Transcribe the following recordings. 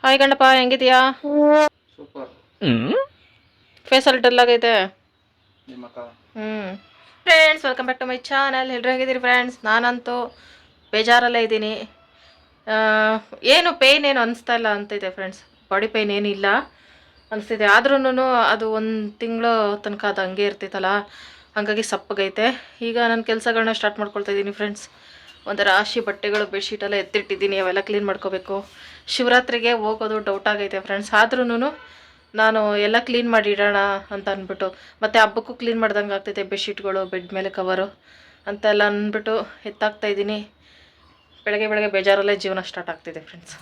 Hi Gandappa, ಹೆಂಗಿದ್ಯಾ? Super. ಫೇಸಲ್ಲಿ dull ಆಗೈತೆ. ನಿಮ್ಮಕ್ಕ friends, welcome back to my channel. ಎಲ್ಲರೂ ಹೇಗಿದ್ದೀರಿ ಫ್ರೆಂಡ್ಸ್? ನಾನಂತೂ ಬೇಜಾರಲ್ಲೇ ಇದ್ದೀನಿ. ಏನು ಪೇಯ್ನ್ ಏನು ಅನಿಸ್ತಾ ಇಲ್ಲ ಅಂತಿದೆ ಫ್ರೆಂಡ್ಸ್. ಬಾಡಿ ಪೇಯ್ನ್ ಏನಿಲ್ಲ ಅನಿಸ್ತಿದೆ. ಆದ್ರೂ ಅದು ಒಂದು ತಿಂಗಳು ತನಕ ಅದು ಹಂಗೆ ಇರ್ತಿತ್ತಲ್ಲ, ಹಾಗಾಗಿ ಸಪ್ಪಗೈತೆ. ಈಗ ನನ್ನ ಕೆಲಸಗಳನ್ನ ಸ್ಟಾರ್ಟ್ ಮಾಡ್ಕೊಳ್ತಾ ಇದ್ದೀನಿ ಫ್ರೆಂಡ್ಸ್. ಒಂದು ರಾಶಿ ಬಟ್ಟೆಗಳು, ಬೆಡ್ಶೀಟೆಲ್ಲ ಎತ್ತಿಟ್ಟಿದ್ದೀನಿ, ಅವೆಲ್ಲ ಕ್ಲೀನ್ ಮಾಡ್ಕೋಬೇಕು. ಶಿವರಾತ್ರಿಗೆ ಹೋಗೋದು ಡೌಟ್ ಆಗೈತೆ ಫ್ರೆಂಡ್ಸ್. ಆದ್ರೂ ನಾನು ಎಲ್ಲ ಕ್ಲೀನ್ ಮಾಡಿ ಇಡೋಣ ಅಂತ ಅಂದ್ಬಿಟ್ಟು, ಮತ್ತು ಹಬ್ಬಕ್ಕೂ ಕ್ಲೀನ್ ಮಾಡ್ದಂಗೆ ಆಗ್ತೈತೆ ಬೆಡ್ಶೀಟ್ಗಳು, ಬೆಡ್ ಮೇಲೆ ಕವರು ಅಂತೆಲ್ಲ ಅಂದ್ಬಿಟ್ಟು ಎತ್ತಾಕ್ತಾ ಇದ್ದೀನಿ. ಬೆಳಗ್ಗೆ ಬೆಳಗ್ಗೆ ಬೇಜಾರಲ್ಲೇ ಜೀವನ ಸ್ಟಾರ್ಟ್ ಆಗ್ತಿದೆ ಫ್ರೆಂಡ್ಸ್.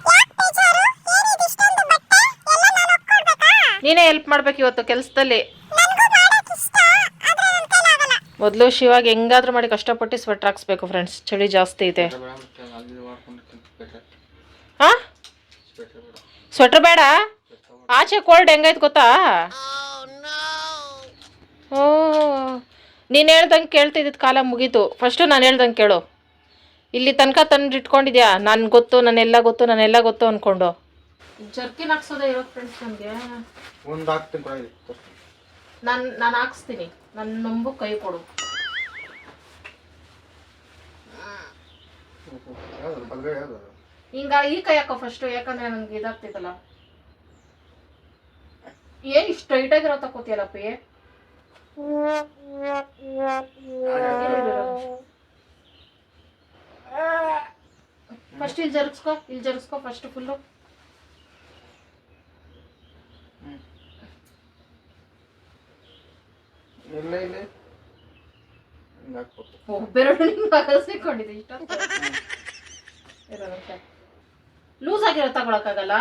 ನೀನೇ ಹೆಲ್ಪ್ ಮಾಡ್ಬೇಕು ಇವತ್ತು ಕೆಲಸದಲ್ಲಿ. ಮೊದಲು ಶಿವಾಗ ಹೆಂಗಾದ್ರೂ ಮಾಡಿ ಕಷ್ಟಪಟ್ಟು ಸ್ವೆಟ್ರ್ ಹಾಕ್ಸ್ಬೇಕು ಫ್ರೆಂಡ್ಸ್, ಚಳಿ ಜಾಸ್ತಿ ಇದೆ. ಹಾಂ, ಸ್ವೆಟ್ರ್ ಬೇಡ, ಆಚೆ ಕೋಲ್ಡ್ ಹೆಂಗೈತೆ ಗೊತ್ತಾ? ಓ, ನೀನು ಹೇಳ್ದಂಗೆ ಕೇಳ್ತಿದ್ದಿದ್ದು ಕಾಲ ಮುಗೀತು. ಫಸ್ಟು ನಾನು ಹೇಳ್ದಂಗೆ ಕೇಳು. ಇಲ್ಲಿ ತನಕ ತಂದು ಇಟ್ಕೊಂಡಿದ್ಯಾ, ನಾನು ಗೊತ್ತು, ನಾನೆಲ್ಲ ಗೊತ್ತು ಅಂದ್ಕೊಂಡು. ಜರ್ಕಿನ್ ಹಾಕ್ಸೋದೇ ಇರೋ ಫ್ರೆಂಡ್ಸ್ ನನಗೆ. ನಾನು ಹಾಕ್ಸ್ತೀನಿ, ನನ್ನ ನಂಬು ಕೈ ಕೊಡು. ಹಿಂಗ ಈ ಕೈ ಹಾಕೋ ಫಸ್ಟು, ಯಾಕಂದ್ರೆ ನನಗೆ ಇದಾಗ್ತೈತಲ್ಲ. ಏನು ಇಷ್ಟು ಟೈಟಾಗಿರೋ ತಕೋತಿಯಲ್ಲಪ್ಪಿ? ಫಸ್ಟ್ ಇಲ್ಲಿ ಜರುಗಿಸ್ಕೊ ಫಸ್ಟ್ ಫುಲ್ಲು. ಬೆರಳು ಸಿಕ್ಕೊಂಡಿದೆ ಇಷ್ಟ. ಲೂಸ್ ಆಗಿರೋ ತಗೊಳಕ್ಕಾಗಲ್ಲ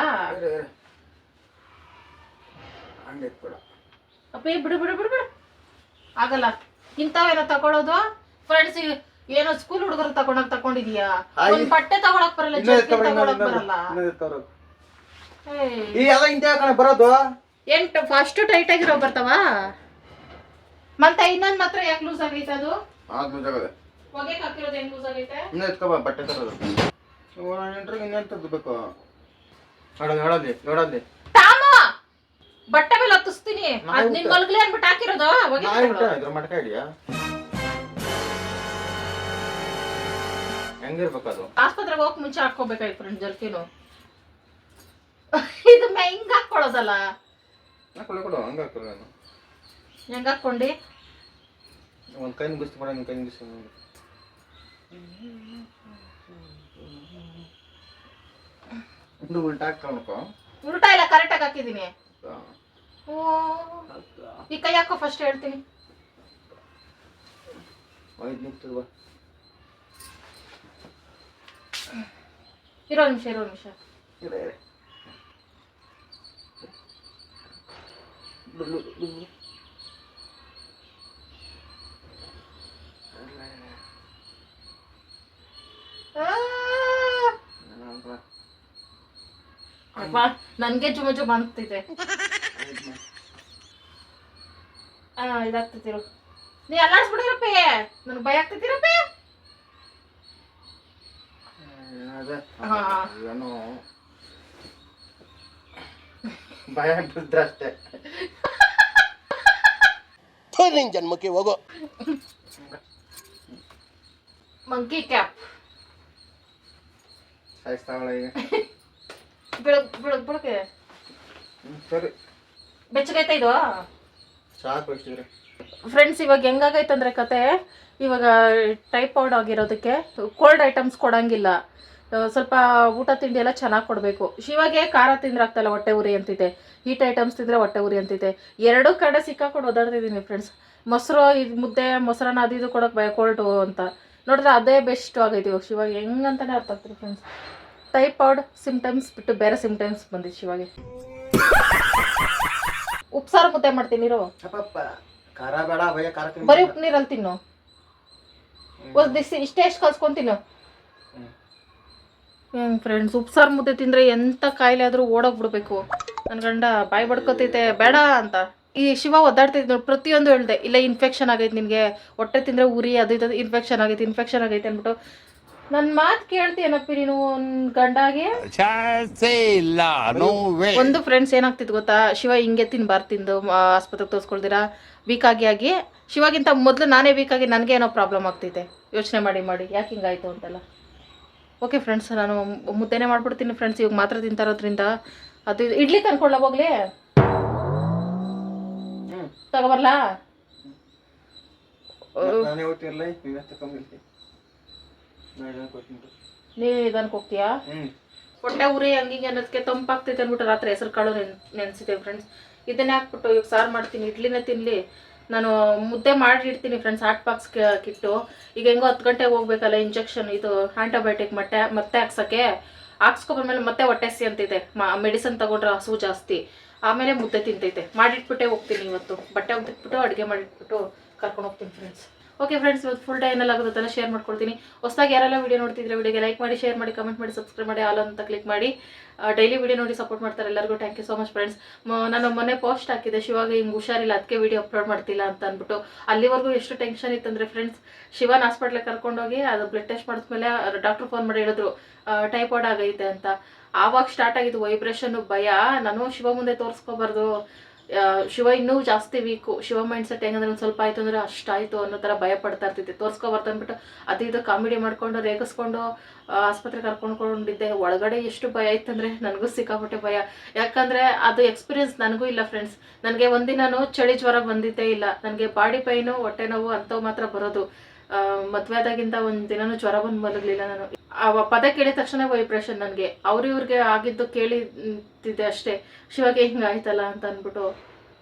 ಅಪ್ಪಿ, ಬಿಡು ಆಗಲ್ಲ. ಇಂಥವೇನೋ ತಗೊಳೋದು ಫ್ರೆಂಡ್ಸ್. ಏನೋ ಸ್ಕೂಲ್ ಹುಡುಗರು ತಗೊಂಡಿದ್ಯಾ? ಒಂದ್ ಬಟ್ಟೆ ತಗೊಳಕ್ ಬರಲ್ಲ, ತಗೊಳಕ್ ಬರಲ್ಲ. ಬರೋದು ಎಂಟು ಫಸ್ಟ್ ಟೈಟ್ ಆಗಿರೋ ಬರ್ತಾವ, ಮತ್ತೆ ಇನ್ನೊಂದ್ ಮಾತ್ರ ಯಾಕೆ ಲೂಸ್ ಆಗೈತೆ? ಅದು ಹೊಗೆ ಹಾಕಿರೋದು ಹೆಂಗ್ ಲೂಸ್ ಆಗೈತೆ? ಬಟ್ಟೆ ತರೋದು ಬೇಕು. ಬಟ್ಟೆ ಮೇಲೆ ಹತ್ತಿಸ್ತೀನಿ, ನಿನ್ ಮಲ್ಗ್ಲಿ ಅನ್ಬಿಟ್ಟು ಹಾಕಿರೋದು. ಮಟಕ ಇದೆಯಾ? ಹೆಂಗಿರ್ಬೇಕು ಅದು? ಆಸ್ಪತ್ರೆಗೆ ಹೋಗಕ್ ಮುಂಚೆ ಹಾಕೋಬೇಕಾಯ್ತು ಫ್ರೆಂಡ್ ಜರ್ಕಿನು. ಇದು ಹಿಂಗ್ ಹಾಕೊಳ್ಳೋದಲ್ಲ. ಕೊಡು, ಹಂಗ ಹಾಕೋದು. ನಾನು ಹೆಂಗ್ ಹಾಕೊಂಡಿ? ಒಂದ್ ಕೈ ಮುಗಿಸ್ತು ಮಾಡ, ನಿನ್ ಕೈ ಮುಗಿಸ್ತು. ಉಲ್ಟಾ ಹಾಕೋ. ಉಲ್ಟಾ ಇಲ್ಲ, ಕರೆಕ್ಟಾಗಿ ಹಾಕಿದೀನಿ. ಈ ಕೈ ಹಾಕೋ ಫಸ್ಟ್, ಹೇಳ್ತೀನಿ. ಇರೋ ನಿಮಿಷ. ನನ್ಗೆ ಜುಮ ಅಂತಿದೆ. ಇದಾಗ್ತಿರೋ ನೀ ಅಲ್ಲಾಡ್ಸ್ಬಿಡಿರಪ್ಪ, ನನ್ಗೆ ಭಯ ಆಗ್ತಿದ್ದೀರಪ್ಪ. ಭಯ ಆಗ್ತಿದ್ರೆ ಅಷ್ಟೇ. ನಿನ್ ಜನ್ಮಕ್ಕೆ ಹೋಗೋ. ಮಂಕಿ ಕ್ಯಾಪ್ ಬೆಳಗ್ಗೆ ಸರಿ ಬೆಚ್ಚಗೈತೆ ಇದು. ಸಾಕು ಫ್ರೆಂಡ್ಸ್, ಇವಾಗ ಹೆಂಗಾಗೈತಂದ್ರೆ ಕತೆ, ಇವಾಗ ಟೈಫಾಯ್ಡ್ ಆಗಿರೋದಕ್ಕೆ ಕೋಲ್ಡ್ ಐಟಮ್ಸ್ ಕೊಡಂಗಿಲ್ಲ. ಸ್ವಲ್ಪ ಊಟ ತಿಂಡಿ ಎಲ್ಲ ಚೆನ್ನಾಗಿ ಕೊಡಬೇಕು. ಶಿವಾಗೆ ಖಾರ ತಿಂದ್ರೆ ಆಗ್ತಾಯಿಲ್ಲ, ಹೊಟ್ಟೆ ಉರಿ ಅಂತಿದೆ. ಹೀಟ್ ಐಟಮ್ಸ್ ತಿಂದರೆ ಹೊಟ್ಟೆ ಉರಿ ಅಂತಿದೆ. ಎರಡೂ ಕಡೆ ಸಿಕ್ಕಾಕೊಂಡು ಓದಾಡ್ತಿದ್ದೀನಿ ಫ್ರೆಂಡ್ಸ್. ಮೊಸರು, ಇದು ಮುದ್ದೆ ಮೊಸರನ್ನ ಅದು ಇದು ಕೊಡೋಕೆ ಕೋಲ್ಡು ಅಂತ ನೋಡಿದ್ರೆ ಅದೇ ಬೆಸ್ಟ್ ಆಗೈತಿ ಇವಾಗ ಶಿವಾಗ. ಹೆಂಗಂತಾನೆ ಅರ್ಥ ಆಗ್ತಿದೆ ಫ್ರೆಂಡ್ಸ್. ಟೈಫಾಯ್ಡ್ ಸಿಮ್ಟಮ್ಸ್ ಬಿಟ್ಟು ಬೇರೆ ಸಿಮ್ಟಮ್ಸ್ ಬಂದಿತ್ತು ಶಿವಾಗೆ. ಉಪ್ಸಾರು ಮುದ್ದೆ ಮಾಡ್ತೀನಿ ಇರೋ. ಬರೀ ಉಪ್ಪು ನೀರಲ್ಲಿ ತಿನ್ನು. ಇಷ್ಟೇ ಎಷ್ಟು ಕಲ್ಸ್ಕೊಂತೀನಿ. ಫ್ರೆಂಡ್ಸ್, ಉಪ್ಸಾರು ಮುದ್ದೆ ತಿಂದರೆ ಎಂಥ ಕಾಯಿಲೆ ಆದರೂ ಓಡೋಗ್ಬಿಡ್ಬೇಕು. ನನ್ನ ಗಂಡ ಬಾಯಿ ಬಡ್ಕೋತೈತೆ ಬೇಡ ಅಂತ. ಈ ಶಿವ ಒದ್ದಾಡ್ತಿದ್ ನೋಡಿ, ಪ್ರತಿಯೊಂದು ಹೇಳ್ದೆ, ಇಲ್ಲ ಇನ್ಫೆಕ್ಷನ್ ಆಗೈತೆ ನಿನಗೆ, ಹೊಟ್ಟೆ ತಿಂದರೆ ಉರಿ, ಅದು ಇದು ಇನ್ಫೆಕ್ಷನ್ ಆಗೈತೆ ಅಂದ್ಬಿಟ್ಟು ನನ್ನ ಮಾತು ಕೇಳ್ತೀಯನಪ್ಪಿ ನೀನು ಗಂಡಾಗೆ. ಇಲ್ಲ, ನೋ ವೇ. ಒಂದು ಫ್ರೆಂಡ್ಸ್ ಏನಾಗ್ತಿತ್ತು ಗೊತ್ತಾ, ಶಿವ ಹಿಂಗೆ ತಿಂದು ಆಸ್ಪತ್ರೆಗೆ ತೋರಿಸ್ಕೊಳ್ದಿರಾ ವೀಕ್ ಆಗಿ ಶಿವಾಗಿಂತ ಮೊದಲು ನಾನೇ ವೀಕ್ ಆಗಿ ನನಗೆ ಏನೋ ಪ್ರಾಬ್ಲಮ್ ಆಗ್ತೈತೆ. ಯೋಚನೆ ಮಾಡಿ ಯಾಕೆ ಹಿಂಗಾಯ್ತು ಅಂತೆಲ್ಲ. ಓಕೆ ಫ್ರೆಂಡ್ಸ್, ನಾನು ಮುದ್ದೆನೇ ಮಾಡ್ಬಿಡ್ತೀನಿ ಫ್ರೆಂಡ್ಸ್. ಇವಾಗ ಮಾತ್ರ ತಿಂತಾ ಇರೋದ್ರಿಂದ ಅದು ಇಡ್ಲಿ ತಂದ್ಕೊಳ್ಳ ಹೋಗ್ಲಿ, ತಗೋಬರ್ಲಾ? ನಾನೇ ಹೋಗ್ತಿರಲ್ಲ, ನೀವೇ ತಗೊಂಡಿರ್ತೀನಿ. ನೀನು ಇದನ್ಗೆ ಹೋಗ್ತೀಯಾ? ಹೊಟ್ಟೆ ಉರಿ ಹಂಗಿಂಗೆ ಅನ್ನೋದಕ್ಕೆ ತಂಪಾಗ್ತೈತೆ ಅಂದ್ಬಿಟ್ಟು ರಾತ್ರಿ ಹೆಸರು ಕಾಳು ನೆನೆಸಿದ್ದೇವೆ ಫ್ರೆಂಡ್ಸ್. ಇದನ್ನೇ ಹಾಕ್ಬಿಟ್ಟು ಈಗ ಸಾರು ಮಾಡ್ತೀನಿ. ಇಡ್ಲಿನೇ ತಿನ್ನಲಿ, ನಾನು ಮುದ್ದೆ ಮಾಡಿಡ್ತೀನಿ ಫ್ರೆಂಡ್ಸ್. ಹಾಟ್ ಬಾಕ್ಸ್ ಕಿಟ್ಟು ಈಗ ಹೆಂಗೋ 10 ಗಂಟೆಗೆ ಹೋಗ್ಬೇಕಲ್ಲ, ಇಂಜೆಕ್ಷನ್ ಇದು ಆ್ಯಂಟಿಬಯೋಟಿಕ್ ಮತ್ತೆ ಹಾಕ್ಸ್ಕೊಬಂದ್ಮೇಲೆ ಮತ್ತೆ ಹೊಟ್ಟೆ ಹಸಿ ಅಂತೈತೆ. ಮೆಡಿಸನ್ ತಗೊಂಡ್ರೆ ಹಸು ಜಾಸ್ತಿ, ಆಮೇಲೆ ಮುದ್ದೆ ತಿಂತೈತೆ. ಮಾಡಿಟ್ಬಿಟ್ಟೆ ಹೋಗ್ತೀನಿ ಇವತ್ತು. ಬಟ್ಟೆ ಒಗ್ದಿಟ್ಬಿಟ್ಟು ಅಡುಗೆ ಮಾಡಿಟ್ಬಿಟ್ಟು ಕರ್ಕೊಂಡು ಹೋಗ್ತೀನಿ ಫ್ರೆಂಡ್ಸ್. ಓಕೆ ಫ್ರೆಂಡ್ಸ್, ಇವತ್ತು ಫುಲ್ ಡೇ ಏನೆಲ್ಲ ಆಗೋದೆಲ್ಲ ಶೇರ್ ಮಾಡ್ಕೊಳ್ತೀನಿ. ಹೊಸದಾಗಿ ಯಾರೆಲ್ಲ ವೀಡಿಯೋ ನೋಡ್ತಿದ್ರೆ ವಿಡಿಯೋಗೆ ಲೈಕ್ ಮಾಡಿ, ಶೇರ್ ಮಾಡಿ, ಕಮೆಂಟ್ ಮಾಡಿ, ಸಬ್ಸ್ಕ್ರೈಬ್ ಮಾಡಿ, ಆಲ್ ಅಂತ ಕ್ಲಿಕ್ ಮಾಡಿ. ಡೈಲಿ ವೀಡಿಯೋ ನೋಡಿ ಸಪೋರ್ಟ್ ಮಾಡ್ತಾರೆ ಎಲ್ಲರಿಗೂ. Thank you so much friends. ನಾನು ಮೊನ್ನೆ ಪೋಸ್ಟ್ ಹಾಕಿದ್ದೆ, ಶಿವಾಗ ಹಿಂಗೆ ಹುಷಾರಿಲ್ಲ ಅದಕ್ಕೆ ವೀಡಿಯೋ ಅಪ್ಲೋಡ್ ಮಾಡ್ತಿಲ್ಲ ಅಂತ ಅಂದ್ಬಿಟ್ಟು. ಅಲ್ಲಿವರೆಗೂ ಎಷ್ಟು ಟೆನ್ಷನ್ ಇತ್ತಂದರೆ ಫ್ರೆಂಡ್ಸ್, ಶಿವನ್ ಹಾಸ್ಪಿಟ್ಲಿಗೆ ಕರ್ಕೊಂಡೋಗಿ ಅದು ಬ್ಲಡ್ ಟೆಸ್ಟ್ ಮಾಡಿದ್ಮೇಲೆ ಡಾಕ್ಟ್ರು ಫೋನ್ ಮಾಡಿ ಹೇಳಿದ್ರು ಟೈಫಾಯ್ಡ್ ಆಗೈತೆ ಅಂತ. ಆವಾಗ ಸ್ಟಾರ್ಟ್ ಆಗಿದ್ದು ವೈಬ್ರೇಷನ್ ಭಯ. ನಾನು ಶಿವ ಮುಂದೆ ತೋರಿಸ್ಕೋಬಾರ್ದು, ಶಿವ ಇನ್ನೂ ಜಾಸ್ತಿ ವೀಕು. ಶಿವ ಮೈಂಡ್ ಸೆಟ್ ಹೆಂಗಂದ್ರೆ ಒಂದು ಸ್ವಲ್ಪ ಆಯಿತು ಅಂದರೆ ಅಷ್ಟಾಯಿತು ಅನ್ನೋ ಥರ ಭಯ ಪಡ್ತಾ ಇರ್ತಿದ್ದೆ. ತೋರಿಸ್ಕೊಬಾರ್ದು ಅಂದ್ಬಿಟ್ಟು ಅದು ಇದು ಕಾಮಿಡಿ ಮಾಡಿಕೊಂಡು ರೇಗಿಸ್ಕೊಂಡು ಆಸ್ಪತ್ರೆಗೆ ಕರ್ಕೊಂಡ್ಕೊಂಡಿದ್ದೆ. ಒಳಗಡೆ ಎಷ್ಟು ಭಯ ಇತ್ತಂದರೆ ನನಗೂ ಸಿಕ್ಕಾಪಟ್ಟೆ ಭಯ. ಯಾಕಂದರೆ ಅದು ಎಕ್ಸ್ಪೀರಿಯನ್ಸ್ ನನಗೂ ಇಲ್ಲ ಫ್ರೆಂಡ್ಸ್. ನನಗೆ ಒಂದಿನೂ ಚಳಿ ಜ್ವರ ಬಂದಿದ್ದೇ ಇಲ್ಲ. ನನಗೆ ಬಾಡಿ ಪೈನು, ಹೊಟ್ಟೆ ನೋವು ಅಂಥವು ಮಾತ್ರ ಬರೋದು. ಮದುವೆ ಆದಾಗಿಂದ ಒಂದು ದಿನನೂ ಜ್ವರ ಬಂದು ಮಲಗಲಿಲ್ಲ ನಾನು. ಆ ಪದ ಕೇಳಿದ ತಕ್ಷಣ ವೈಬ್ರೇಷನ್. ನನಗೆ ಇವ್ರಿಗೆ ಆಗಿದ್ದು ಕೇಳಿದ್ದೆ ಅಷ್ಟೇ, ಶಿವಗೆ ಹಿಂಗೆ ಆಯ್ತಲ್ಲ ಅಂತ ಅಂದ್ಬಿಟ್ಟು.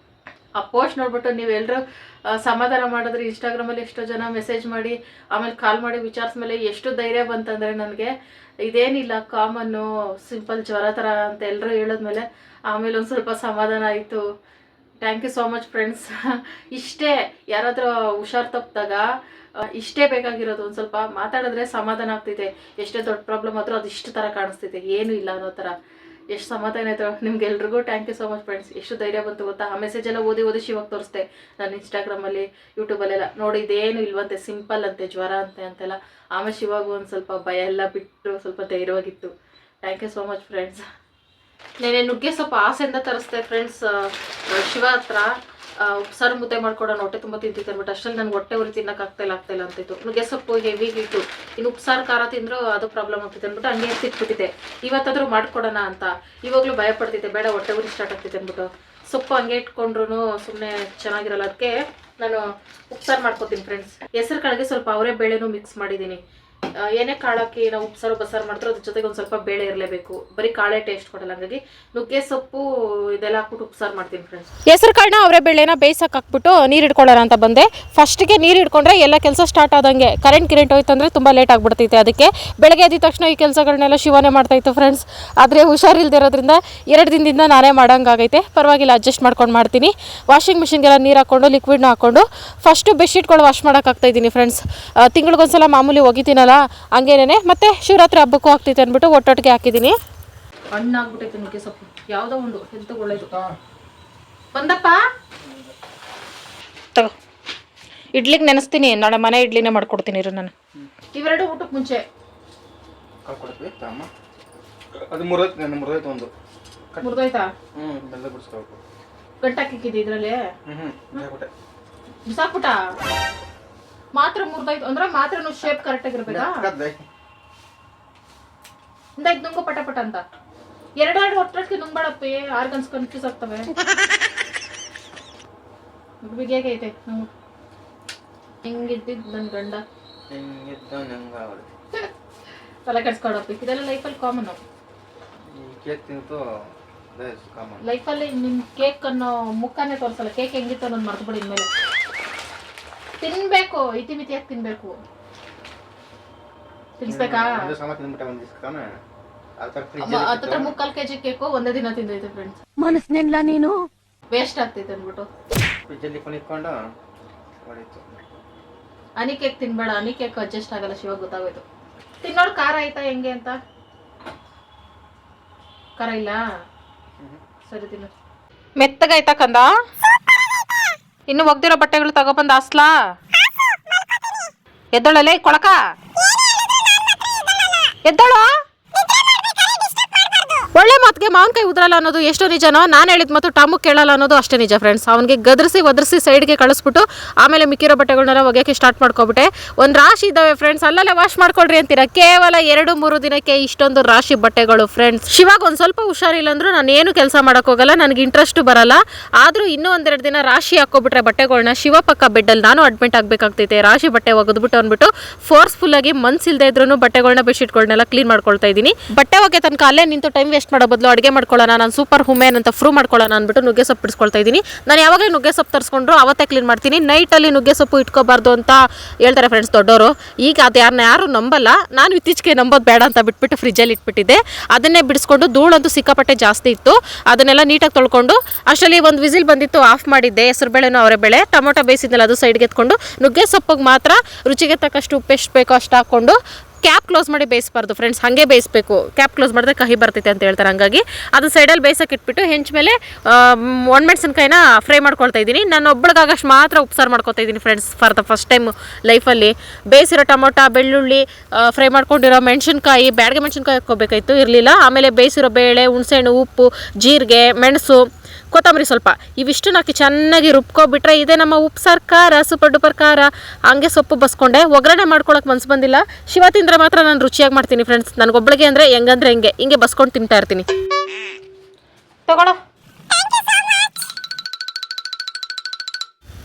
ಆ ಪೋಸ್ಟ್ ನೋಡ್ಬಿಟ್ಟು ನೀವೆಲ್ಲರೂ ಸಮಾಧಾನ ಮಾಡಿದ್ರೆ ಇನ್ಸ್ಟಾಗ್ರಾಮಲ್ಲಿ ಎಷ್ಟೋ ಜನ ಮೆಸೇಜ್ ಮಾಡಿ ಆಮೇಲೆ ಕಾಲ್ ಮಾಡಿ ವಿಚಾರಿಸ್ಮೇಲೆ ಎಷ್ಟು ಧೈರ್ಯ ಬಂತಂದರೆ ನನಗೆ. ಇದೇನಿಲ್ಲ, ಕಾಮನ್ನು ಸಿಂಪಲ್ ಜ್ವರ ಥರ ಅಂತ ಎಲ್ಲರೂ ಹೇಳಿದ್ಮೇಲೆ ಆಮೇಲೆ ಒಂದು ಸ್ವಲ್ಪ ಸಮಾಧಾನ ಆಯಿತು. Thank you so much friends. ಇಷ್ಟೇ, ಯಾರಾದರೂ ಹುಷಾರು ತಪ್ಪಿದಾಗ ಇಷ್ಟೇ ಬೇಕಾಗಿರೋದು. ಒಂದು ಸ್ವಲ್ಪ ಮಾತಾಡಿದ್ರೆ ಸಮಾಧಾನ ಆಗ್ತೈತೆ. ಎಷ್ಟೇ ದೊಡ್ಡ ಪ್ರಾಬ್ಲಮ್ ಆದರೂ ಅದು ಇಷ್ಟು ಥರ ಕಾಣಿಸ್ತೈತೆ, ಏನೂ ಇಲ್ಲ ಅನ್ನೋ ಥರ. ಎಷ್ಟು ಸಮಾಧಾನ ಆಯಿತು ನಿಮ್ಗೆಲ್ರಿಗೂ. Thank you so much friends. ಎಷ್ಟು ಧೈರ್ಯ ಬಂತು ಗೊತ್ತಾ. ಆ ಮೆಸೇಜ್ ಎಲ್ಲ ಓದಿ ಶಿವಾಗ ತೋರಿಸ್ದೆ ನಾನು ಇನ್ಸ್ಟಾಗ್ರಾಮಲ್ಲಿ, ಯೂಟ್ಯೂಬಲ್ಲೆಲ್ಲ. ನೋಡಿ ಇದೇನು ಇಲ್ವಂತೆ, ಸಿಂಪಲ್ ಅಂತೆ, ಜ್ವರ ಅಂತೆಲ್ಲ. ಆಮೇಲೆ ಶಿವಾಗ ಒಂದು ಸ್ವಲ್ಪ ಭಯ ಎಲ್ಲ ಬಿಟ್ಟು ಸ್ವಲ್ಪ ಧೈರ್ಯವಾಗಿತ್ತು. Thank you so much friends. ನೆನೆ ನುಗ್ಗೆ ಸೊಪ್ಪು ಆಸೆಯಿಂದ ತರಿಸ್ದೆ ಫ್ರೆಂಡ್ಸ್ ಶಿವ ಹತ್ರ. ಉಪ್ಸಾರು ಮುದ್ದೆ ಮಾಡ್ಕೊಡೋಣ, ಹೊಟ್ಟೆ ತುಂಬ ತಿಂತಿತ್ತು ಅಂದ್ಬಿಟ್ಟು. ಅಷ್ಟರಲ್ಲಿ ನನಗೆ ಹೊಟ್ಟೆ ಉರಿ ತಿನ್ನೋಕ್ಕಾಗ್ತಾಯಿಲ್ಲ ಅಂತಿತ್ತು. ನುಗ್ಗೆ ಸೊಪ್ಪು ಹೆವಿಗಿಟ್ಟು, ಇನ್ನು ಉಪ್ಸಾರು ಖಾರ ತಿಂದರೂ ಅದು ಪ್ರಾಬ್ಲಮ್ ಆಗ್ತಿತ್ತು ಅಂದ್ಬಿಟ್ಟು ಹಂಗೆ ತಿಟ್ಬಿಟ್ಟಿದ್ದೆ. ಇವತ್ತಾದರೂ ಮಾಡ್ಕೊಡೋಣ ಅಂತ. ಇವಾಗಲೂ ಭಯ ಪಡ್ತಿದ್ದೆ, ಬೇಡ ಹೊಟ್ಟೆ ಉರಿ ಸ್ಟಾರ್ಟ್ ಆಗ್ತಿತ್ತು ಅಂದ್ಬಿಟ್ಟು. ಸೊಪ್ಪು ಹಂಗೆ ಇಟ್ಕೊಂಡ್ರು ಸುಮ್ಮನೆ ಚೆನ್ನಾಗಿರಲ್ಲ, ಅದಕ್ಕೆ ನಾನು ಉಪ್ಸಾರು ಮಾಡ್ಕೊತೀನಿ ಫ್ರೆಂಡ್ಸ್. ಹೆಸರು ಕಾಳಿಗೆ ಸ್ವಲ್ಪ ಅವರೇ ಬೇಳೆನೂ ಮಿಕ್ಸ್ ಮಾಡಿದ್ದೀನಿ. ಏನೇ ಕಾಳಾಕಿ ನಾವು ಉಪ್ಸಾರು ಬಸ್ಸಾರು ಮಾಡ್ತಾರೆ, ಅದ್ರ ಜೊತೆಗೆ ಒಂದು ಸ್ವಲ್ಪ ಬೇಳೆ ಇರಲೇಬೇಕು. ಬರೀ ಕಾಳೇ ಟೇಸ್ಟ್ ಕೊಡಲ್ಲ. ಹಾಗಾಗಿ ನುಗ್ಗೆ ಸೊಪ್ಪು ಇದೆಲ್ಲ ಹಾಕ್ಬಿಟ್ಟು ಉಪ್ಸಾರು ಮಾಡ್ತೀನಿ ಫ್ರೆಂಡ್ಸ್. ಹೆಸರು ಕಾಳನ್ನ ಅವರೇ ಬೇಳೆನ ಬೇಯಿಸಕ್ಕೆ ಹಾಕ್ಬಿಟ್ಟು ನೀರು ಇಟ್ಕೊಳ್ಳೋಣ ಅಂತ ಬಂದೆ. ಫಸ್ಟಿಗೆ ನೀರು ಇಟ್ಕೊಂಡ್ರೆ ಎಲ್ಲ ಕೆಲಸ ಸ್ಟಾರ್ಟ್ ಆದಂಗೆ. ಕರೆಂಟ್ ಹೋಯ್ತು ಅಂದರೆ ತುಂಬ ಲೇಟ್ ಆಗಿಬಿಡ್ತೈತೆ. ಅದಕ್ಕೆ ಬೆಳಗ್ಗೆ ಎದ್ದ ತಕ್ಷಣ ಈ ಕೆಲಸಗಳನ್ನೆಲ್ಲ ಶಿವನೇ ಮಾಡ್ತಾಯಿತ್ತು ಫ್ರೆಂಡ್ಸ್. ಆದರೆ ಹುಷಾರಿಲ್ದಿರೋದ್ರಿಂದ 2 ದಿನದಿಂದ ನಾನೇ ಮಾಡೋಂಗಾಗೈತೆ. ಪರವಾಗಿಲ್ಲ, ಅಡ್ಜಸ್ಟ್ ಮಾಡ್ಕೊಂಡು ಮಾಡ್ತೀನಿ. ವಾಷಿಂಗ್ ಮಿಷಿನ್ಗೆಲ್ಲ ನೀರು ಹಾಕ್ಕೊಂಡು ಲಿಕ್ವಿಡ್ನ ಹಾಕ್ಕೊಂಡು ಫಸ್ಟು ಬೆಡ್ಶೀಟ್ಗಳು ವಾಶ್ ಮಾಡೋಕ್ಕಾಗ್ತಾಯಿದ್ದೀನಿ ಫ್ರೆಂಡ್ಸ್. ತಿಂಗಳಿಗೊಂದ್ಸಲ ಮಾಮೂಲಿ ಒಗಿತೀನಲ್ಲ ಹಂಗೇನೆ. ಮತ್ತೆ ಶಿವರಾತ್ರಿ ಹಬ್ಬಕ್ಕೂ ಆಗ್ತೈತೆ ಅಂದ್ಬಿಟ್ಟು ಒಟ್ಟೊಟ್ಟಿಗೆ ಹಾಕಿದ್ದೀನಿ. ಹಣ್ಣಾಗ್ಬಿಟ್ಟೈತೆ ನುಗ್ಗೆ ಸೊಪ್ಪು. ಯಾವುದೋ ಒಂದು ಹೆಲ್ತ್ ಒಳ್ಳೇದು. ಬಂದಪ್ಪ ತಗೋ, ಇಡ್ಲಿಗೆ ನೆನೆಸ್ತೀನಿ. ನಾಳೆ ಮನೆ ಇಡ್ಲಿನೇ ಮಾಡ್ಕೊಡ್ತೀನಿ ಇರು ನಾನು. ಇವೆರಡು ಊಟಕ್ಕೆ ಮುಂಚೆ ಅದು ಮುರಿದೋಯ್ತು ಒಂದು. ಮುರಿದೋಯ್ತಾ? ಬೆಲ್ಲ ಬಿಡಿಸ್ಕೋಬೇಕು. ಗಂಟಾಕಿಕ್ಕಿದ್ದೆ ಇದರಲ್ಲಿ ಬಿಸಾಕ್ಬಿಟ್ಟ. ಮಾತ್ರ ಮುರಿದೋಯ್ತು ಅಂದ್ರೆ ಮಾತ್ರ ಶೇಪ್ ಕರೆಕ್ಟ್ ಆಗಿರ್ಬೇಕಾ? ಇಂದಾಯ್ತು ನುಂಗು ಪಟ ಅಂತ. 2 ಒಟ್ಟೊಟ್ಟಿಗೆ ನುಂಗ್ಬೇಡಪ್ಪಿ, ಆರ್ಗನ್ಸ್ ಕನ್ಫ್ಯೂಸ್ ಆಗ್ತವೆ. ಬಿಗಿಯಾಗೈತೆ. ಹೆಂಗಿದ್ದಿದ್ದು ನನ್ನ ಗಂಡ ತಲೆ ಕೆಡ್ಸ್ಕೊಡಪ್ಪಿ. ಇದೆಲ್ಲ ಲೈಫಲ್ಲಿ ಕಾಮನ್. ಲೈಫಲ್ಲಿ ನಿಮ್ ಕೇಕ್ ಅನ್ನೋ ಮುಖನೇ ತೋರಿಸಲ್ಲ. ಕೇಕ್ ಹೆಂಗಿತ್ತು ಅನ್ನೋದು ಮರ್ತ್ಬಿಡಿ. ಇನ್ಮೇಲೆ ತಿನ್ಬೇಕು, ಇತಿಮಿತಿಯಾಗಿ ತಿನ್ಬೇಕು. ತಿನ್ಸ್ಬೇಕಾ? 3/4 kg ಕೇಕು ಒಂದೇ ದಿನ ತಿಂದೈತೆ ಫ್ರೆಂಡ್ಸ್. ಮನಸ್ನೆಲ್ಲ ನೀನು ವೇಸ್ಟ್ ಆಗ್ತೈತೆ ಅಂದ್ಬಿಟ್ಟು ಹನಿ ಕೇಕ್ ತಿನ್ಬೇಡ. ಹನಿ ಕೇಕ್ ಅಡ್ಜಸ್ಟ್ ಆಗಲ್ಲ. ಶಿವಾಗ ಗೊತ್ತಾಗೋಯ್ತು. ತಿನ್ನೋಡು ಖಾರ ಆಯ್ತಾ ಹೆಂಗೆ ಅಂತ? ಖಾರ ಇಲ್ಲ? ಸರಿ ತಿನ್ನು. ಮೆತ್ತಗಾಯ್ತಾ ಕಂದ? ಇನ್ನು ಒಗ್ದಿರೋ ಬಟ್ಟೆಗಳು ತಗೊಬಂದು ಹಾಸ್ಲಾ? ಎದ್ದೊಳಲೆ ಕೊಳಕ. ಎದ್ದಳು. ಒಳ್ಳೆ ಮಾತಿಗೆ ಮಾವಿನಕಾಯಿ ಉದ್ರಲ್ಲ ಅನ್ನೋದು ಎಷ್ಟು ನಿಜನೋ ನಾನು ಹೇಳಿದ ಮತ್ತು ಟಾಮು ಕೇಳಲ್ಲ ಅನ್ನೋದು ಅಷ್ಟೇ ನಿಜ ಫ್ರೆಂಡ್ಸ್. ಅವನಿಗೆ ಗದರಿಸಿ ಒದರಿಸಿ ಸೈಡ್ಗೆ ಕಳಿಸ್ಬಿಟ್ಟು ಆಮೇಲೆ ಮಿಕ್ಕಿರೋ ಬಟ್ಟೆಗಳನ್ನೆಲ್ಲ ಒಗೆಯೋಕ್ಕೆ ಸ್ಟಾರ್ಟ್ ಮಾಡ್ಕೊಬಿಟ್ಟೆ. ಒಂದು ರಾಶಿ ಇದ್ದಾವೆ ಫ್ರೆಂಡ್ಸ್, ಅಲ್ಲಲ್ಲೇ ವಾಶ್ ಮಾಡ್ಕೊಳ್ರಿ ಅಂತೀರಾ. ಕೇವಲ 2-3 ದಿನಕ್ಕೆ ಇಷ್ಟೊಂದು ರಾಶಿ ಬಟ್ಟೆಗಳು ಫ್ರೆಂಡ್ಸ್. ಶಿವಾಗ ಒಂದು ಸ್ವಲ್ಪ ಹುಷಾರಿಲ್ಲ ಅಂದ್ರೂ ನಾನು ಏನು ಕೆಲಸ ಮಾಡೋಕೆ ಹೋಗಲ್ಲ, ನನಗೆ ಇಂಟ್ರೆಸ್ಟ್ ಬರಲ್ಲ. ಆದರೂ ಇನ್ನೂ 1-2 ದಿನ ರಾಶಿ ಹಾಕೋಬಿಟ್ರೆ ಬಟ್ಟೆಗಳನ್ನ ಶಿವ ಪಕ್ಕ ಬೆಡ್ಡಲ್ಲಿ ನಾನು ಅಡ್ಮಿಟ್ ಆಗಬೇಕಾಗ್ತೈತೆ. ರಾಶಿ ಬಟ್ಟೆ ಒಗೆದ್ಬಿಟ್ಟು ಅಂದ್ಬಿಟ್ಟು ಫೋರ್ಸ್ಫುಲ್ಲಾಗಿ ಮನ್ಸಿಲ್ದೇ ಇದ್ರೂ ಬಟ್ಟೆಗಳನ್ನ ಬೆಡ್ಶೀಟ್ಗಳನ್ನೆಲ್ಲ ಕ್ಲೀನ್ ಮಾಡ್ಕೊಳ್ತಾ ಇದ್ದೀನಿ. ಬಟ್ಟೆ ಒಗೆ ತನಕ ಅಲ್ಲೇ ನಿಂತು ಟೈಮ್ ವೇಸ್ಟ್ ಮಾಡೋ ಬದಲು ಅಡುಗೆ ಮಾಡ್ಕೊಳ್ಳೋಣ, ನಾನು ಸೂಪರ್ ವುಮೆನ್ ಅಂತ ಪ್ರೂವ್ ಮಾಡ್ಕೊಳ್ಳೋಣ ಅಂದ್ಬಿಟ್ಟು ನುಗ್ಗೆ ಸೊಪ್ಪು ಬಿಡಿಸ್ಕೊಳ್ತಾ ಇದ್ದೀನಿ. ನಾನು ಯಾವಾಗಲೇ ನುಗ್ಗೆ ಸೊಪ್ಪು ತರಿಸ್ಕೊಂಡ್ರು ಅವತ್ತೇ ಕ್ಲೀನ್ ಮಾಡ್ತೀನಿ. ನೈಟಲ್ಲಿ ನುಗ್ಗೆ ಸೊಪ್ಪು ಇಟ್ಕೋಬಾರ್ದು ಅಂತ ಹೇಳ್ತಾರೆ ಫ್ರೆಂಡ್ಸ್ ದೊಡ್ಡವರು. ಈಗ ಅದು ಯಾರು ನಂಬಲ್ಲ. ನಾನು ಇತ್ತೀಚೆಗೆ ನಂಬೋದು ಬೇಡ ಅಂತ ಬಿಟ್ಬಿಟ್ಟು ಫ್ರಿಜ್ಜಲ್ಲಿ ಇಟ್ಬಿಟ್ಟಿದ್ದೆ. ಅದನ್ನೇ ಬಿಡಿಸ್ಕೊಂಡು ಧೂಳಂತೂ ಸಿಕ್ಕಾಪಟ್ಟೆ ಜಾಸ್ತಿ ಇತ್ತು. ಅದನ್ನೆಲ್ಲ ನೀಟಾಗಿ ತೊಳ್ಕೊಂಡು ಅಷ್ಟರಲ್ಲಿ ಒಂದು ವಿಸಿಲ್ ಬಂದಿತ್ತು, ಆಫ್ ಮಾಡಿದ್ದೆ. ಹೆಸರುಬೇಳೆನೂ ಅವರೆಬೇಳೆ ಟೊಮೊಟೊ ಬೇಯಿಸಿದ್ನಲ್ಲ ಅದು ಸೈಡ್ಗೆ ಎತ್ಕೊಂಡು ನುಗ್ಗೆ ಸೊಪ್ಪಿಗೆ ಮಾತ್ರ ರುಚಿಗೆ ತಕ್ಕಷ್ಟು ಉಪ್ಪು ಎಷ್ಟು ಬೇಕೋ ಅಷ್ಟು ಹಾಕ್ಕೊಂಡು ಕ್ಯಾಪ್ ಕ್ಲೋಸ್ ಮಾಡಿ ಬೇಯಿಸಬಾರ್ದು ಫ್ರೆಂಡ್ಸ್, ಹಾಗೆ ಬೇಯಿಸಬೇಕು. ಕ್ಯಾಪ್ ಕ್ಲೋಸ್ ಮಾಡಿದ್ರೆ ಕಹಿ ಬರ್ತೈತೆ ಅಂತ ಹೇಳ್ತಾರೆ. ಹಂಗಾಗಿ ಅದು ಸೈಡಲ್ಲಿ ಬೇಯಿಸೋಕೆ ಇಟ್ಬಿಟ್ಟು ಹೆಂಚ ಮೇಲೆ ಒಣಮೆಣಸಿನ್ಕಾಯಿನ ಫ್ರೈ ಮಾಡ್ಕೊಳ್ತಾ ಇದ್ದೀನಿ. ನಾನು ಒಬ್ಬಳಿಗಾಗಷ್ಟು ಮಾತ್ರ ಉಪ್ಸಾರು ಮಾಡ್ಕೊತಾ ಇದ್ದೀನಿ friends for the first time ಲೈಫಲ್ಲಿ. ಬೇಯಿಸಿರೋ ಟೊಮೊಟೊ, ಬೆಳ್ಳುಳ್ಳಿ, ಫ್ರೈ ಮಾಡ್ಕೊಂಡಿರೋ ಮೆಣಸಿನ್ಕಾಯಿ, ಬ್ಯಾಡಗೆ ಮೆಣಸಿನ್ಕಾಯಿ ಹಾಕ್ಕೋಬೇಕಾಯ್ತು, ಇರಲಿಲ್ಲ. ಆಮೇಲೆ ಬೇಯಿಸಿರೋ ಬೇಳೆ, ಹುಣಸೆಹಣ್ಣು, ಉಪ್ಪು, ಜೀರಿಗೆ, ಮೆಣಸು, ಕೊತ್ತಂಬರಿ ಸ್ವಲ್ಪ, ಇವಿಷ್ಟು ಹಾಕಿ ಚೆನ್ನಾಗಿ ರುಬ್ಕೊಬಿಟ್ರೆ ಇದೆ ನಮ್ಮ ಉಪ್ಸಾರು ಖಾರ, ಸೂಪರ್ ಡೂಪರ್ ಖಾರ. ಹಂಗೆ ಸೊಪ್ಪು ಬಸ್ಕೊಂಡೆ. ಒಗ್ಗರಣೆ ಮಾಡ್ಕೊಳಕ್ಕೆ ಮನ್ಸು ಬಂದಿಲ್ಲ. ಶಿವ ತಿಂದರೆ ಮಾತ್ರ ನಾನು ರುಚಿಯಾಗಿ ಮಾಡ್ತೀನಿ ಫ್ರೆಂಡ್ಸ್. ನನಗೊಬ್ಬಳಿಗೆ ಅಂದರೆ ಹೆಂಗಂದ್ರೆ ಹಿಂಗೆ ಬಸ್ಕೊಂಡು ತಿಂತಾ ಇರ್ತೀನಿ. ತಗೊಳ್ಳೋ.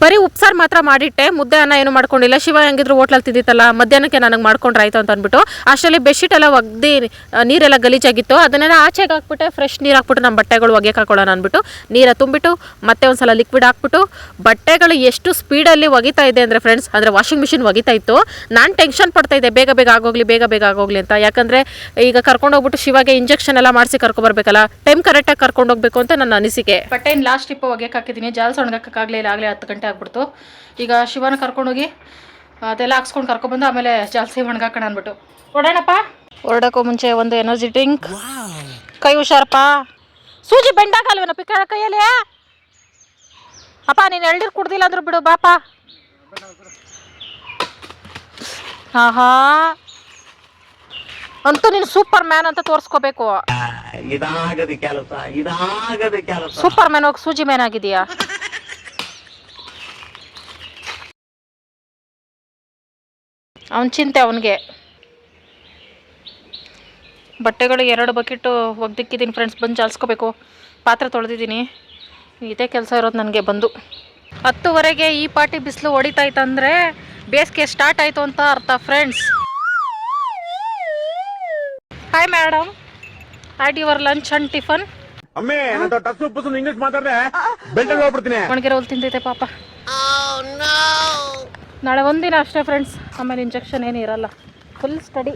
ಬರೀ ಉಪ್ಸಾರು ಮಾತ್ರ ಮಾಡಿಟ್ಟೆ, ಮುದ್ದೆ ಅನ್ನ ಏನು ಮಾಡ್ಕೊಂಡಿಲ್ಲ. ಶಿವ ಹೆಂಗಿದ್ರು ಹೋಟ್ಲಲ್ಲಿ ತಿದ್ದಿತ್ತಲ್ಲ, ಮಧ್ಯಾಹ್ನಕ್ಕೆ ನನಗೆ ಮಾಡ್ಕೊಂಡ್ರೆ ಆಯ್ತು ಅಂತ ಅಂದ್ಬಿಟ್ಟು ಅಷ್ಟರಲ್ಲಿ ಬೆಡ್ಶೀಟ್ ಎಲ್ಲ ಒಗ್ದು ನೀರೆಲ್ಲ ಗಲೀಜಾಗಿತ್ತು. ಅದನ್ನೆಲ್ಲ ಆಚೆಗೆ ಹಾಕ್ಬಿಟ್ಟೆ, ಫ್ರೆಶ್ ನೀರು ಹಾಕ್ಬಿಟ್ಟು ನಮ್ಮ ಬಟ್ಟೆಗಳು ಒಗೆಯಕ್ಕೆ ಹಾಕೊಳ್ಳೋಣ ಅಂದ್ಬಿಟ್ಟು ನೀರ ತುಂಬಿಟ್ಟು ಮತ್ತೆ ಒಂದು ಸಲ ಲಿಕ್ವಿಡ್ ಹಾಕ್ಬಿಟ್ಟು ಬಟ್ಟೆಗಳು ಎಷ್ಟು ಸ್ಪೀಡಲ್ಲಿ ಒಗಿತಾ ಇದೆ ಅಂದರೆ ಫ್ರೆಂಡ್ಸ್, ಅಂದರೆ ವಾಷಿಂಗ್ ಮಿಷಿನ್ ಒಗಿತಾ ಇತ್ತು. ನಾನು ಟೆನ್ಷನ್ ಪಡ್ತಾ ಇದ್ದೆ, ಬೇಗ ಬೇಗ ಆಗೋಗ್ಲಿ ಅಂತ. ಯಾಕಂದರೆ ಈಗ ಕರ್ಕೊಂಡೋಗ್ಬಿಟ್ಟು ಶಿವಾಗೆ ಇಂಜೆಕ್ಷನ್ ಎಲ್ಲ ಮಾಡಿಸಿ ಕರ್ಕೊಬರ್ಬೇಕಲ್ಲ, ಟೈಮ್ ಕರೆಕ್ಟಾಗಿ ಕರ್ಕೊಂಡೋಗ್ಬೇಕು ಅಂತ ನನ್ನ ಅನಿಸಿಕೆ. ಬಟ್ಟೆ ಲಾಸ್ಟ್ ಟಿಪ್ ಒಗೆಯಕ್ಕೆ ಹಾಕಿದ್ದೀನಿ, ಜಾಲ್ಸ್ ಒಣಗಕ್ಕಾಗಲಿಲ್ಲ, ಆಗಲೇ 10 ಗಂಟೆ ಆಗ್ಬಿಡ್ತು. ಈಗ ಶಿವನ ಕರ್ಕೊಂಡೋಗಿ ಅದೆಲ್ಲ ಹಾಕ್ಸ್ಕೊಂಡು ಕರ್ಕೊಬಂದು ಆಮೇಲೆ ಜಾಲ್ಸಿ ಒಣಗಾಕೋಣ ಅಂದ್ಬಿಟ್ಟು ಹೊಡೋಣಪ್ಪ. ಹೊರಡಕ್ಕೂ ಮುಂಚೆ ಒಂದು ಎನರ್ಜಿ ಡ್ರಿಂಕ್. ಕೈ ಹುಷಾರಪ್ಪ, ಸೂಜಿ ಬೆಂಡಾಗಲ್ವೇನಪ್ಪ ಕೈಯಲ್ಲಿ. ಅಪ್ಪ ನೀನು ಎಳ್ನೀರು ಕುಡ್ದಿಲ್ಲ ಅಂದ್ರು ಬಿಡು ಬಾಪ. ಆಹಾ, ಅಂತೂ ನೀನು ಸೂಪರ್ ಮ್ಯಾನ್ ಅಂತ ತೋರಿಸ್ಕೋಬೇಕು. ಸೂಪರ್ ಮ್ಯಾನ್ ಹೋಗಿ ಸೂಜಿ ಮ್ಯಾನ್ ಆಗಿದೆಯಾ? ಅವನ ಚಿಂತೆ ಅವನಿಗೆ. ಬಟ್ಟೆಗಳು 2 ಬಕೆಟು ಒಗ್ದಿಕ್ಕಿದ್ದೀನಿ ಫ್ರೆಂಡ್ಸ್, ಬಂದು ಜಾಲ್ಸ್ಕೋಬೇಕು. ಪಾತ್ರೆ ತೊಳೆದಿದ್ದೀನಿ, ಇದೇ ಕೆಲಸ ಇರೋದು ನನಗೆ. ಬಂದು 10:00ವರೆಗೆ ಈ ಪಾಟಿ ಬಿಸಿಲು ಹೊಡಿತಾಯ್ತಂದರೆ ಬೇಸಿಗೆ ಸ್ಟಾರ್ಟ್ ಆಯಿತು ಅಂತ ಅರ್ಥ friends. Hi madam, had your lunch and tiffin? ಒಣಗಿರೋ ಹುಲ್ ತಿಂತೈತೆ ಪಾಪ. ನಾಳೆ ಒಂದಿನ ಅಷ್ಟೇ ಫ್ರೆಂಡ್ಸ್, ಆಮೇಲೆ ಇಂಜೆಕ್ಷನ್ ಏನು ಇರಲ್ಲ, ಫುಲ್ ಸ್ಟಡಿ.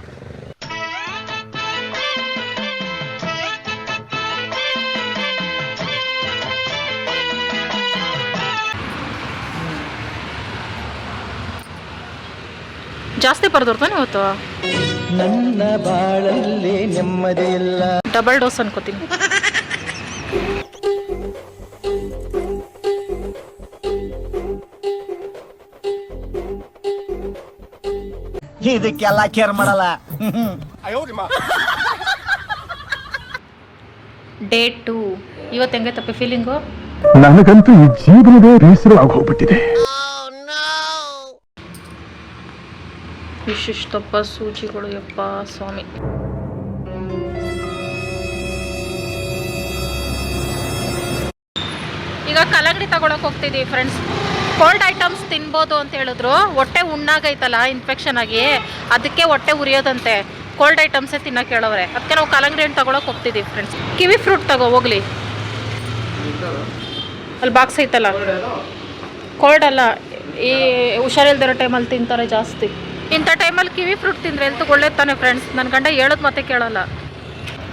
ಜಾಸ್ತಿ ಬರ್ದೋರ್ತಾನೆ ಇವತ್ತು. ನನ್ನ ಬಾಳಲ್ಲಿ ನೆಮ್ಮದಿ ಇಲ್ಲ. ಡಬಲ್ ಡೋಸ್ ಅನ್ಕೋತೀನಿ. ಇದಕ್ಕೆಲ್ಲ ಕೇರ್ ಮಾಡಲ್ಲ. ಡೇ 2 ಇವತ್ತು ಹೆಂಗೈತಪ್ಪ ಫೀಲಿಂಗು? ನನಗಂತೂ ಈ ಜೀವನವೇ ಬೇಸರ ಆಗೋಗ್ಬಿಟ್ಟಿದೆ. ವಿಶಿಷ್ಟಪ್ಪ ಸೂಜಿಗಳು, ಯಪ್ಪ ಸ್ವಾಮಿ. ಈಗ ಕಲ್ಲಂಗಡಿ ತಗೊಳಕ್ ಹೋಗ್ತಿದ್ದೀವಿ ಫ್ರೆಂಡ್ಸ್. ಕೋಲ್ಡ್ ಐಟಮ್ಸ್ ತಿನ್ಬೋದು ಅಂತ ಹೇಳಿದ್ರು. ಹೊಟ್ಟೆ ಉಣ್ಣಾಗೈತಲ್ಲ ಇನ್ಫೆಕ್ಷನ್ ಆಗಿ, ಅದಕ್ಕೆ ಹೊಟ್ಟೆ ಉರಿಯೋದಂತೆ. ಕೋಲ್ಡ್ ಐಟಮ್ಸೇ ತಿನ್ನೋಕೆ ಹೇಳೋರೆ. ಅದಕ್ಕೆ ನಾವು ಕಲ್ಲಂಗಡಿ ಹಣ್ಣು ತಗೊಳಕ್ಕೆ ಹೋಗ್ತಿದ್ದೀವಿ ಫ್ರೆಂಡ್ಸ್. ಕಿವಿ ಫ್ರೂಟ್ ತಗೋ ಹೋಗ್ಲಿ, ಅಲ್ಲಿ ಬಾಕ್ಸ್ ಐತಲ್ಲ. ಕೋಲ್ಡ್ ಅಲ್ಲ, ಈ ಹುಷಾರಿಲ್ದಿರೋ ಟೈಮಲ್ಲಿ ತಿಂತಾರೆ ಜಾಸ್ತಿ. ಇಂಥ ಟೈಮಲ್ಲಿ ಕಿವಿ ಫ್ರೂಟ್ ತಿಂದರೆ ಎಲ್ತು ಒಳ್ಳೇದು ತಾನೆ ಫ್ರೆಂಡ್ಸ್. ನನ್ನ ಗಂಡ ಹೇಳೋದು ಮತ್ತೆ ಕೇಳಲ್ಲ.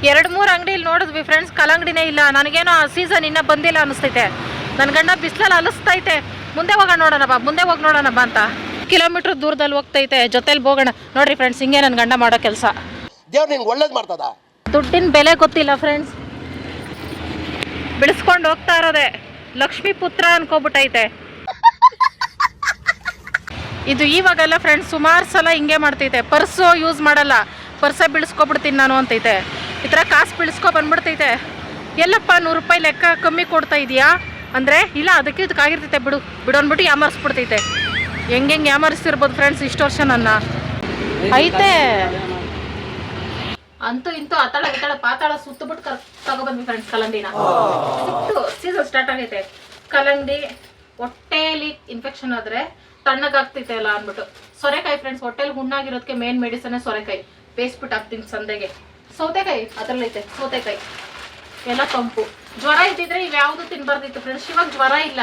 2-3 ಅಂಗಡಿಯಲ್ಲಿ ನೋಡಿದ್ವಿ ಫ್ರೆಂಡ್ಸ್, ಕಲ್ಲಂಗಡಿನೇ ಇಲ್ಲ. ನನಗೇನೋ ಆ ಸೀಸನ್ ಇನ್ನೂ ಬಂದಿಲ್ಲ ಅನ್ನಿಸ್ತೈತೆ. ನನ್ನ ಗಂಡ ಬಿಸಿಲಲ್ಲಿ ಅಲಿಸ್ತೈತೆ. ಮುಂದೆ ಹೋಗೋಣ ನೋಡೋಣ ಬಾ, ಮುಂದೆ ಹೋಗಿ ನೋಡೋಣ ಬಾ ಅಂತ. ಕಿಲೋಮೀಟ್ರ್ ದೂರದಲ್ಲಿ ಹೋಗ್ತೈತೆ, ಜೊತೆಲಿ ಹೋಗೋಣ. ನೋಡ್ರಿ ಫ್ರೆಂಡ್ಸ್, ಹಿಂಗೆ ನನ್ನ ಗಂಡ ಮಾಡೋ ಕೆಲಸ. ದೇವ್ರು ನಿಂಗೆ ಒಳ್ಳೇದು ಮಾಡ್ತದ. ದುಡ್ಡಿನ ಬೆಲೆ ಗೊತ್ತಿಲ್ಲ ಫ್ರೆಂಡ್ಸ್, ಬಿಡಿಸ್ಕೊಂಡು ಹೋಗ್ತಾ ಇರೋದೆ. ಲಕ್ಷ್ಮೀ ಪುತ್ರ ಅನ್ಕೋಬಿಟ್ಟೈತೆ ಇದು. ಇವಾಗೆಲ್ಲ ಫ್ರೆಂಡ್ಸ್ ಸುಮಾರು ಸಲ ಹಿಂಗೆ ಮಾಡ್ತೈತೆ. ಪರ್ಸು ಯೂಸ್ ಮಾಡಲ್ಲ, ಪರ್ಸೆ ಬೀಳಿಸ್ಕೊಬಿಡ್ತೀನಿ ನಾನು ಅಂತೈತೆ. ಈ ಥರ ಕಾಸು ಬೀಳಿಸ್ಕೊ ಬಂದ್ಬಿಡ್ತೈತೆ. ಎಲ್ಲಪ್ಪ 100 ರೂಪಾಯಿ ಲೆಕ್ಕ ಕಮ್ಮಿ ಕೊಡ್ತಾ ಇದೆಯಾ ಅಂದರೆ, ಇಲ್ಲ ಅದಕ್ಕೆ ಇದಕ್ಕಾಗಿರ್ತೈತೆ ಬಿಡು ಬಿಡು ಅಂದ್ಬಿಟ್ಟು ಯಾಮರ್ಸ್ಬಿಡ್ತೈತೆ. ಹೆಂಗೆ ಯಾಮರ್ಸ್ತಿರ್ಬೋದು ಫ್ರೆಂಡ್ಸ್ ಇಷ್ಟು ವರ್ಷ ನನ್ನ ಐತೆ. ಅಂತೂ ಇಂತೂ ಅತಳ ಗಿತಳ ಪಾತಾಳ ಸುತ್ತಬಿಟ್ಟು ತಗೊಬಂದ್ವಿ ಫ್ರೆಂಡ್ಸ್ ಕಲ್ಲಂಗಡಿನ. ಸೀಸನ್ ಸ್ಟಾರ್ಟ್ ಆಗೈತೆ. ಕಲ್ಲಂಗಡಿ ಹೊಟ್ಟೆಯಲ್ಲಿ ಇನ್ಫೆಕ್ಷನ್ ಆದರೆ ತಣ್ಣಗಾಗ್ತೈತೆ ಅಲ್ಲ ಅಂದ್ಬಿಟ್ಟು ಸೊರೆಕಾಯಿ ಫ್ರೆಂಡ್ಸ್. ಹೊಟ್ಟೆಲಿ ಹುಣ್ಣಾಗಿರೋದಕ್ಕೆ ಮೇನ್ ಮೆಡಿಸನ್ ಸೊರೆಕಾಯಿ. ಬೇಯಿಸ್ಬಿಟ್ಟು ಹಾಕ್ತೀನಿ ಸಂದೆಗೆ. ಸೌತೆಕಾಯಿ ಅದರಲ್ಲೈತೆ, ಸೌತೆಕಾಯಿ ಎಲ್ಲ ತಂಪು. ಜ್ವರ ಇದ್ದಿದ್ರೆ ಇವ್ಯಾವುದು ತಿನ್ಬಾರ್ದಿತ್ತು ಫ್ರೆಂಡ್ಸ್. ಇವಾಗ ಜ್ವರ ಇಲ್ಲ,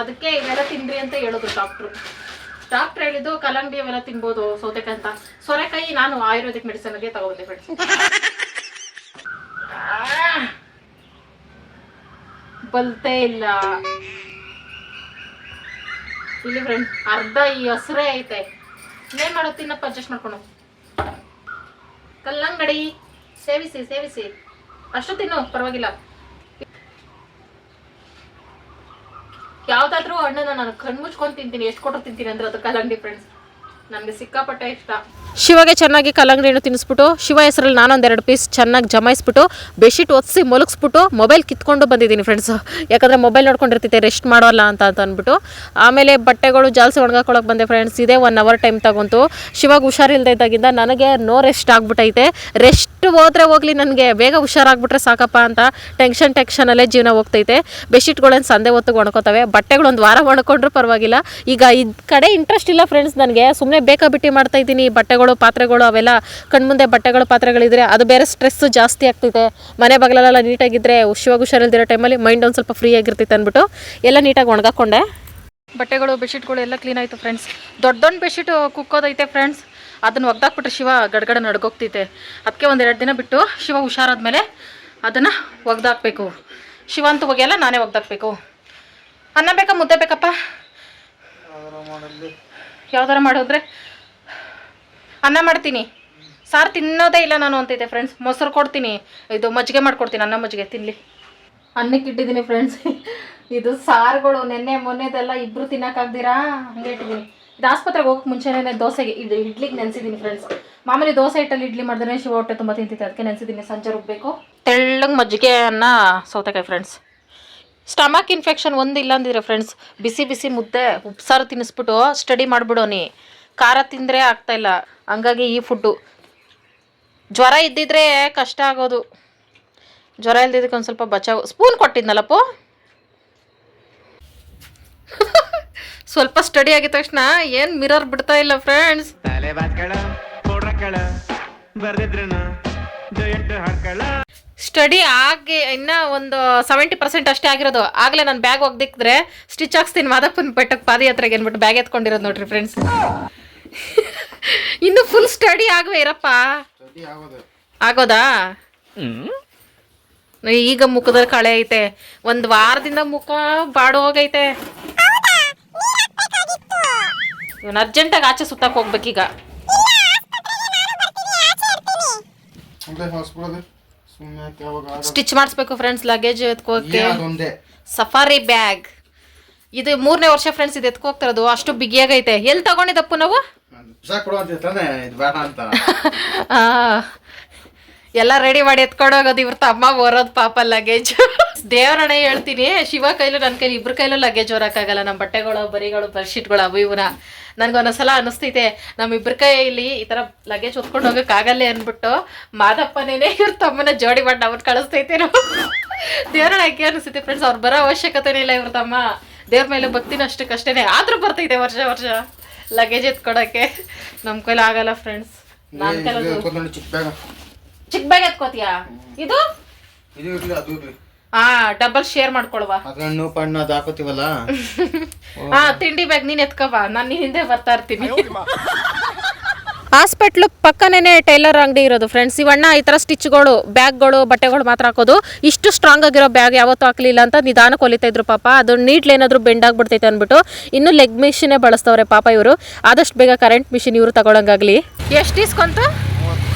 ಅದಕ್ಕೆ ಇವೆಲ್ಲ ತಿನ್ರಿ ಅಂತ ಹೇಳಿದ್ರು ಡಾಕ್ಟ್ರ್ ಹೇಳಿದ್ದು ಕಲ್ಲಂಗಡಿ ಅವೆಲ್ಲ ತಿನ್ಬೋದು ಸೌತೆಕಾಯಿ ಅಂತ. ಸೊರೆಕಾಯಿ ನಾನು ಆಯುರ್ವೇದಿಕ್ ಮೆಡಿಸನ್ಗೆ ತಗೊಬಂದೆ ಫ್ರೆಂಡ್ಸ್. ಬಲ್ತೇ ಇಲ್ಲ ಇಲ್ಲಿ ಫ್ರೆಂಡ್. ಅರ್ಧ ಈ ಹಸ್ರೇ ಐತೆ. ಏನ್ ಮಾಡೋ ತಿನ್ನಪ್ಪ, ಅಡ್ಜಸ್ಟ್ ಮಾಡ್ಕೊಂಡು. ಕಲ್ಲಂಗಡಿ ಸೇವಿಸಿ ಅಷ್ಟು ತಿನ್ನು ಪರವಾಗಿಲ್ಲ. ಯಾವ್ದಾದ್ರೂ ಹಣ್ಣನ್ನ ನಾನು ಕಣ್ಮುಚ್ಕೊಂಡು ತಿಂತೀನಿ, ಎಷ್ಟು ಕೊಟ್ಟರು ತಿಂತೀನಿ ಅಂದ್ರೆ ಅದು ಕಲ್ಲಂಗಡಿ ಫ್ರೆಂಡ್ಸ್. ನನಗೆ ಸಿಕ್ಕಾಪಟ್ಟೆ ಇಷ್ಟ. ಶಿವಗೆ ಚೆನ್ನಾಗಿ ಕಲ್ಲಂಗಡಿಯನ್ನು ತಿನ್ನಿಸ್ಬಿಟ್ಟು ಶಿವ ಹೆಸರಲ್ಲಿ ನಾನೊಂದೆರಡು ಪೀಸ್ ಚೆನ್ನಾಗಿ ಜಮಾಯಿಸ್ಬಿಟ್ಟು ಬೆಡ್ಶೀಟ್ ಒತ್ಸಿ ಮಲಗಿಸ್ಬಿಟ್ಟು ಮೊಬೈಲ್ ಕಿತ್ಕೊಂಡು ಬಂದಿದ್ದೀನಿ ಫ್ರೆಂಡ್ಸ್. ಯಾಕಂದರೆ ಮೊಬೈಲ್ ನೋಡ್ಕೊಂಡಿರ್ತೈತೆ, ರೆಸ್ಟ್ ಮಾಡೋಲ್ಲ ಅಂತ ಅಂದ್ಬಿಟ್ಟು. ಆಮೇಲೆ ಬಟ್ಟೆಗಳು ಜಾಲ್ಸಿ ಒಣಗಾಕೊಳ್ಳೋಕೆ ಬಂದೆ ಫ್ರೆಂಡ್ಸ್. ಇದೇ 1 ಅವರ್ ಟೈಮ್ ತಗೊಂತು. ಶಿವಾಗ ಹುಷಾರಿಲ್ಲದೆ ಇದ್ದಾಗಿಂದ ನನಗೆ ನೋ ರೆಸ್ಟ್ ಆಗ್ಬಿಟ್ಟೈತೆ. ರೆಸ್ಟ್ ಹೋದ್ರೆ ಹೋಗ್ಲಿ, ನನಗೆ ಬೇಗ ಹುಷಾರಾಗ್ಬಿಟ್ರೆ ಸಾಕಪ್ಪ ಅಂತ ಟೆನ್ಷನಲ್ಲೇ ಜೀವನ ಹೋಗ್ತೈತೆ. ಬೆಡ್ಶೀಟ್ಗಳೇನು ಸಂದೆ ಹೊತ್ತಿಗೆ ಒಣಕೋತವೆ, ಬಟ್ಟೆಗಳು 1 ವಾರ ಒಣಕೊಂಡ್ರೂ ಪರವಾಗಿಲ್ಲ. ಈಗ ಇದು ಕಡೆ ಇಂಟ್ರೆಸ್ಟ್ ಇಲ್ಲ ಫ್ರೆಂಡ್ಸ್ ನನಗೆ. ಸುಮ್ಮನೆ ಬೇಕಾಬಿಟ್ಟು ಮಾಡ್ತಾ ಇದ್ದೀನಿ. ಬಟ್ಟೆಗಳು ಪಾತ್ರೆಗಳು ಅವೆಲ್ಲ ಕಣ್ಮುಂದೆ ಬಟ್ಟೆಗಳು ಪಾತ್ರೆಗಳಿದ್ರೆ ಅದು ಬೇರೆ ಸ್ಟ್ರೆಸ್ ಜಾಸ್ತಿ ಆಗ್ತೈತೆ. ಮನೆ ಬಾಗಿಲೆಲ್ಲ ನೀಟಾಗಿದ್ದರೆ ಶಿವಾಗ ಹುಷಾರಿಲ್ದಿರೋ ಟೈಮಲ್ಲಿ ಮೈಂಡ್ ಒಂದು ಸ್ವಲ್ಪ ಫ್ರೀ ಆಗಿರ್ತೈತೆ ಅಂದ್ಬಿಟ್ಟು ಎಲ್ಲ ನೀಟಾಗಿ ಒಣಗಾಕೊಂಡೆ. ಬಟ್ಟೆಗಳು ಬೆಡ್ಶೀಟ್ಗಳು ಎಲ್ಲ ಕ್ಲೀನ್ ಆಯಿತು ಫ್ರೆಂಡ್ಸ್. ದೊಡ್ಡ ಬೆಡ್ಶೀಟು ಕುಕ್ಕೋದೈತೆ ಫ್ರೆಂಡ್ಸ್. ಅದನ್ನು ಒಗ್ದಾಕ್ಬಿಟ್ರೆ ಶಿವ ಗಡ್ಗಡೆ ನಡ್ಗೋಗ್ತೈತೆ. ಅದಕ್ಕೆ 1-2 ದಿನ ಬಿಟ್ಟು ಶಿವ ಹುಷಾರಾದ್ಮೇಲೆ ಅದನ್ನು ಒಗ್ದಾಕಬೇಕು. ಶಿವ ಅಂತೂ ಒಗೆಯಲ್ಲ, ನಾನೇ ಒಗ್ದಾಕಬೇಕು. ಅನ್ನ ಬೇಕಾ ಮುದ್ದೆ ಬೇಕಪ್ಪ? ಯಾವ್ದಾರ ಮಾಡೋದ್ರೆ ಅನ್ನ ಮಾಡ್ತೀನಿ. ಸಾರು ತಿನ್ನೋದೇ ಇಲ್ಲ ನಾನು ಅಂತೈತೆ ಫ್ರೆಂಡ್ಸ್. ಮೊಸರು ಕೊಡ್ತೀನಿ, ಇದು ಮಜ್ಜಿಗೆ ಮಾಡ್ಕೊಡ್ತೀನಿ, ಅನ್ನ ಮಜ್ಜಿಗೆ ತಿನ್ನಲಿ. ಅನ್ನಕ್ಕೆ ಇಟ್ಟಿದ್ದೀನಿ ಫ್ರೆಂಡ್ಸ್. ಇದು ಸಾರುಗಳು ನೆನ್ನೆ ಮೊನ್ನೆದೆಲ್ಲ ಇಬ್ಬರು ತಿನ್ನೋಕ್ಕಾಗ್ದಿರಾ ಹಂಗೆ ಇಟ್ಟಿದ್ದೀನಿ. ಇದು ಆಸ್ಪತ್ರೆಗೆ ಹೋಗೋಕೆ ಮುಂಚೆನೇ ದೋಸೆಗೆ ಇಡ್ಲಿಗೆ ನೆನೆಸಿದ್ದೀನಿ ಫ್ರೆಂಡ್ಸ್. ಮಾಮೂಲಿ ದೋಸೆ ಹಿಟ್ಟಲ್ಲಿ ಇಡ್ಲಿ ಮಾಡಿದ್ರೆ ಶಿವ ಹೊಟ್ಟೆ ತುಂಬ ತಿಂತೈತೆ, ಅದಕ್ಕೆ ನೆನೆಸಿದ್ದೀನಿ. ಸಂಜೆ ರುಬ್ಬಬೇಕು. ತೆಳ್ಳಗೆ ಮಜ್ಜಿಗೆ ಅನ್ನ ಸೌತೆಕಾಯಿ ಫ್ರೆಂಡ್ಸ್. ಸ್ಟಮಕ್ ಇನ್ಫೆಕ್ಷನ್ ಒಂದಿಲ್ಲ ಅಂದಿದ್ರೆ ಫ್ರೆಂಡ್ಸ್, ಬಿಸಿ ಮುದ್ದೆ ಉಪ್ಸಾರು ತಿನ್ನಿಸ್ಬಿಟ್ಟು ಸ್ಟಡಿ ಮಾಡಿಬಿಡೋನಿ. ಖಾರ ತಿಂದರೆ ಆಗ್ತಾಯಿಲ್ಲ, ಹಂಗಾಗಿ ಈ ಫುಡ್ಡು. ಜ್ವರ ಇದ್ದಿದ್ರೆ ಕಷ್ಟ ಆಗೋದು. ಜ್ವರ ಇಲ್ದಿದ್ದಕ್ಕೆ ಒಂದು ಸ್ವಲ್ಪ ಬಚಾವು. ಸ್ಪೂನ್ ಕೊಟ್ಟಿದ್ನಲ್ಲಪ್ಪು. ಸ್ವಲ್ಪ ಸ್ಟಡಿ ಆಗಿದ ತಕ್ಷಣ ಏನು ಮಿರರ್ ಬಿಡ್ತಾ ಇಲ್ಲ ಫ್ರೆಂಡ್ಸ್. ಸ್ಟಡಿ ಆಗಿ ಇನ್ನೂ ಒಂದು 70% ಅಷ್ಟೇ ಆಗಿರೋದು. ಆಗಲೇ ನಾನು ಬ್ಯಾಗ್ ಒಗ್ದಿಕ್ಕಿದ್ರೆ ಸ್ಟಿಚ್ ಹಾಕ್ಸ್ತೀನಿ ಮಾದಪ್ಪನ ಬೆಟ್ಟಕ್ಕೆ ಪಾದಯಾತ್ರೆಗೆ ಅಂದ್ಬಿಟ್ಟು ಬ್ಯಾಗ್ ಎತ್ಕೊಂಡಿರೋದು ನೋಡ್ರಿ ಫ್ರೆಂಡ್ಸ್. ಇನ್ನು ಫುಲ್ ಸ್ಟಡಿ ಆಗವೆ ಇರಪ್ಪ. ಆಗೋದಾ? ಈಗ ಮುಖದಲ್ಲಿ ಕಳೆ ಐತೆ. 1 ವಾರದಿಂದ ಮುಖ ಬಾಡು ಹೋಗೈತೆ. ಇವನು ಅರ್ಜೆಂಟಾಗಿ ಆಚೆ ಸುತ್ತಕ್ಕೆ ಹೋಗ್ಬೇಕೀಗ. ಸ್ಟಿಚ್ ಮಾಡಿಸ್ಬೇಕು ಫ್ರೆಂಡ್ಸ್. ಲಗೇಜ್ ಎತ್ಕೋಕೆ ಸಫಾರಿ ಬ್ಯಾಗ್ ಇದು 3ನೇ ವರ್ಷ ಫ್ರೆಂಡ್ಸ್. ಇದು ಎತ್ಕೋಗ್ತಿರೋದು. ಅಷ್ಟು ಬಿಗಿಯಾಗೈತೆ. ಎಲ್ಲಿ ತಗೊಂಡಿದ್ದಪ್ಪು ನಾವು? ಎಲ್ಲ ರೆಡಿ ಮಾಡಿ ಎತ್ಕೊಂಡೋಗೋದು. ಇವ್ರ ತಮ್ಮ ಬರೋದು ಪಾಪ ಲಗೇಜ್. ದೇವರಣ ಹೇಳ್ತೀನಿ, ಶಿವ ಕೈಲೂ ನನ್ನ ಕೈಲಿ ಇಬ್ಬರ ಕೈಲೂ ಲಗೇಜ್ ಹೊರಕ್ಕಾಗಲ್ಲ. ನಮ್ಮ ಬಟ್ಟೆಗಳು ಬರಿಗಳು ಬೆಡ್ಶೀಟ್ಗಳು ಅವು ಇವನ. ನನಗೊಂದೊಂದ್ಸಲ ಅನ್ನಿಸ್ತೈತೆ ನಮ್ಮಿಬ್ಬರ ಕೈಯಲ್ಲಿ ಈ ಥರ ಲಗೇಜ್ ಹೊತ್ಕೊಂಡು ಹೋಗೋಕ್ಕಾಗಲ್ಲೇ ಅಂದ್ಬಿಟ್ಟು ಮಾದಪ್ಪನೇನೆ ಇವ್ರ ತಮ್ಮನ ಜೋಡಿ ಮಾಡಿ ಅವ್ರು ಕಳಿಸ್ತೈತೆ ನಾವು. ದೇವರಣ ಯಾಕೆ ಅನಿಸ್ತೈತೆ ಫ್ರೆಂಡ್ಸ್. ಅವ್ರು ಬರೋ ಅವಶ್ಯಕತೆನೇ ಇಲ್ಲ. ಇವ್ರ ತಮ್ಮ ದೇವ್ರ ಮೇಲೆ ಭಕ್ತಿನ ಅಷ್ಟಕ್ಕಷ್ಟೇ. ಆದರೂ ಬರ್ತೈತೆ ವರ್ಷ ಲಗೇಜ್ ಎತ್ಕೊಡೋಕ್ಕೆ. ನಮ್ಮ ಕೈಲಿ ಆಗಲ್ಲ ಫ್ರೆಂಡ್ಸ್. ನಾನು ಕೆಲವು ಚಿಕ್ಕ ಬ್ಯಾಗ್ ಎತ್ಕೋತೀಯಾ? ಇದು ಡಬಲ್ ಶೇರ್ ಮಾಡ್ಕೊಳ್ವಾ. ತಿಂಡಿ ಬ್ಯಾಗ್ ನೀನ್ ಎತ್ಕವ, ನಾನು ಹಿಂದೆ ಬರ್ತಾ ಇರ್ತೀನಿ. ಹಾಸ್ಪಿಟ್ಲು ಪಕ್ಕನೇ ಟೈಲರ್ ಅಂಗಡಿ ಇರೋದು ಫ್ರೆಂಡ್ಸ್. ಇವಣ್ಣ ಈ ಥರ ಸ್ಟಿಚ್ಗಳು ಬ್ಯಾಗ್ಗಳು ಬಟ್ಟೆಗಳು ಮಾತ್ರ ಹಾಕೋದು. ಇಷ್ಟು ಸ್ಟ್ರಾಂಗ್ ಆಗಿರೋ ಬ್ಯಾಗ್ ಯಾವತ್ತೂ ಹಾಕಲಿಲ್ಲ ಅಂತ ನಿಧಾನಕ್ಕೆ ಹೊಲಿತಾ ಇದ್ರು ಪಾಪ. ಅದು ನೀಡ್ಲಿ ಏನಾದರೂ ಬೆಂಡ್ ಆಗ್ಬಿಡ್ತೈತೆ ಅಂದ್ಬಿಟ್ಟು ಇನ್ನೂ ಲೆಗ್ ಮಿಷಿನೇ ಬಳಸ್ತವ್ರೆ ಪಾಪ ಇವರು. ಆದಷ್ಟು ಬೇಗ ಕರೆಂಟ್ ಮಿಷಿನ್ ಇವರು ತಗೊಳಂಗಾಗ್ಲಿ. ಎಷ್ಟು ಇಸ್ಕೊಂತ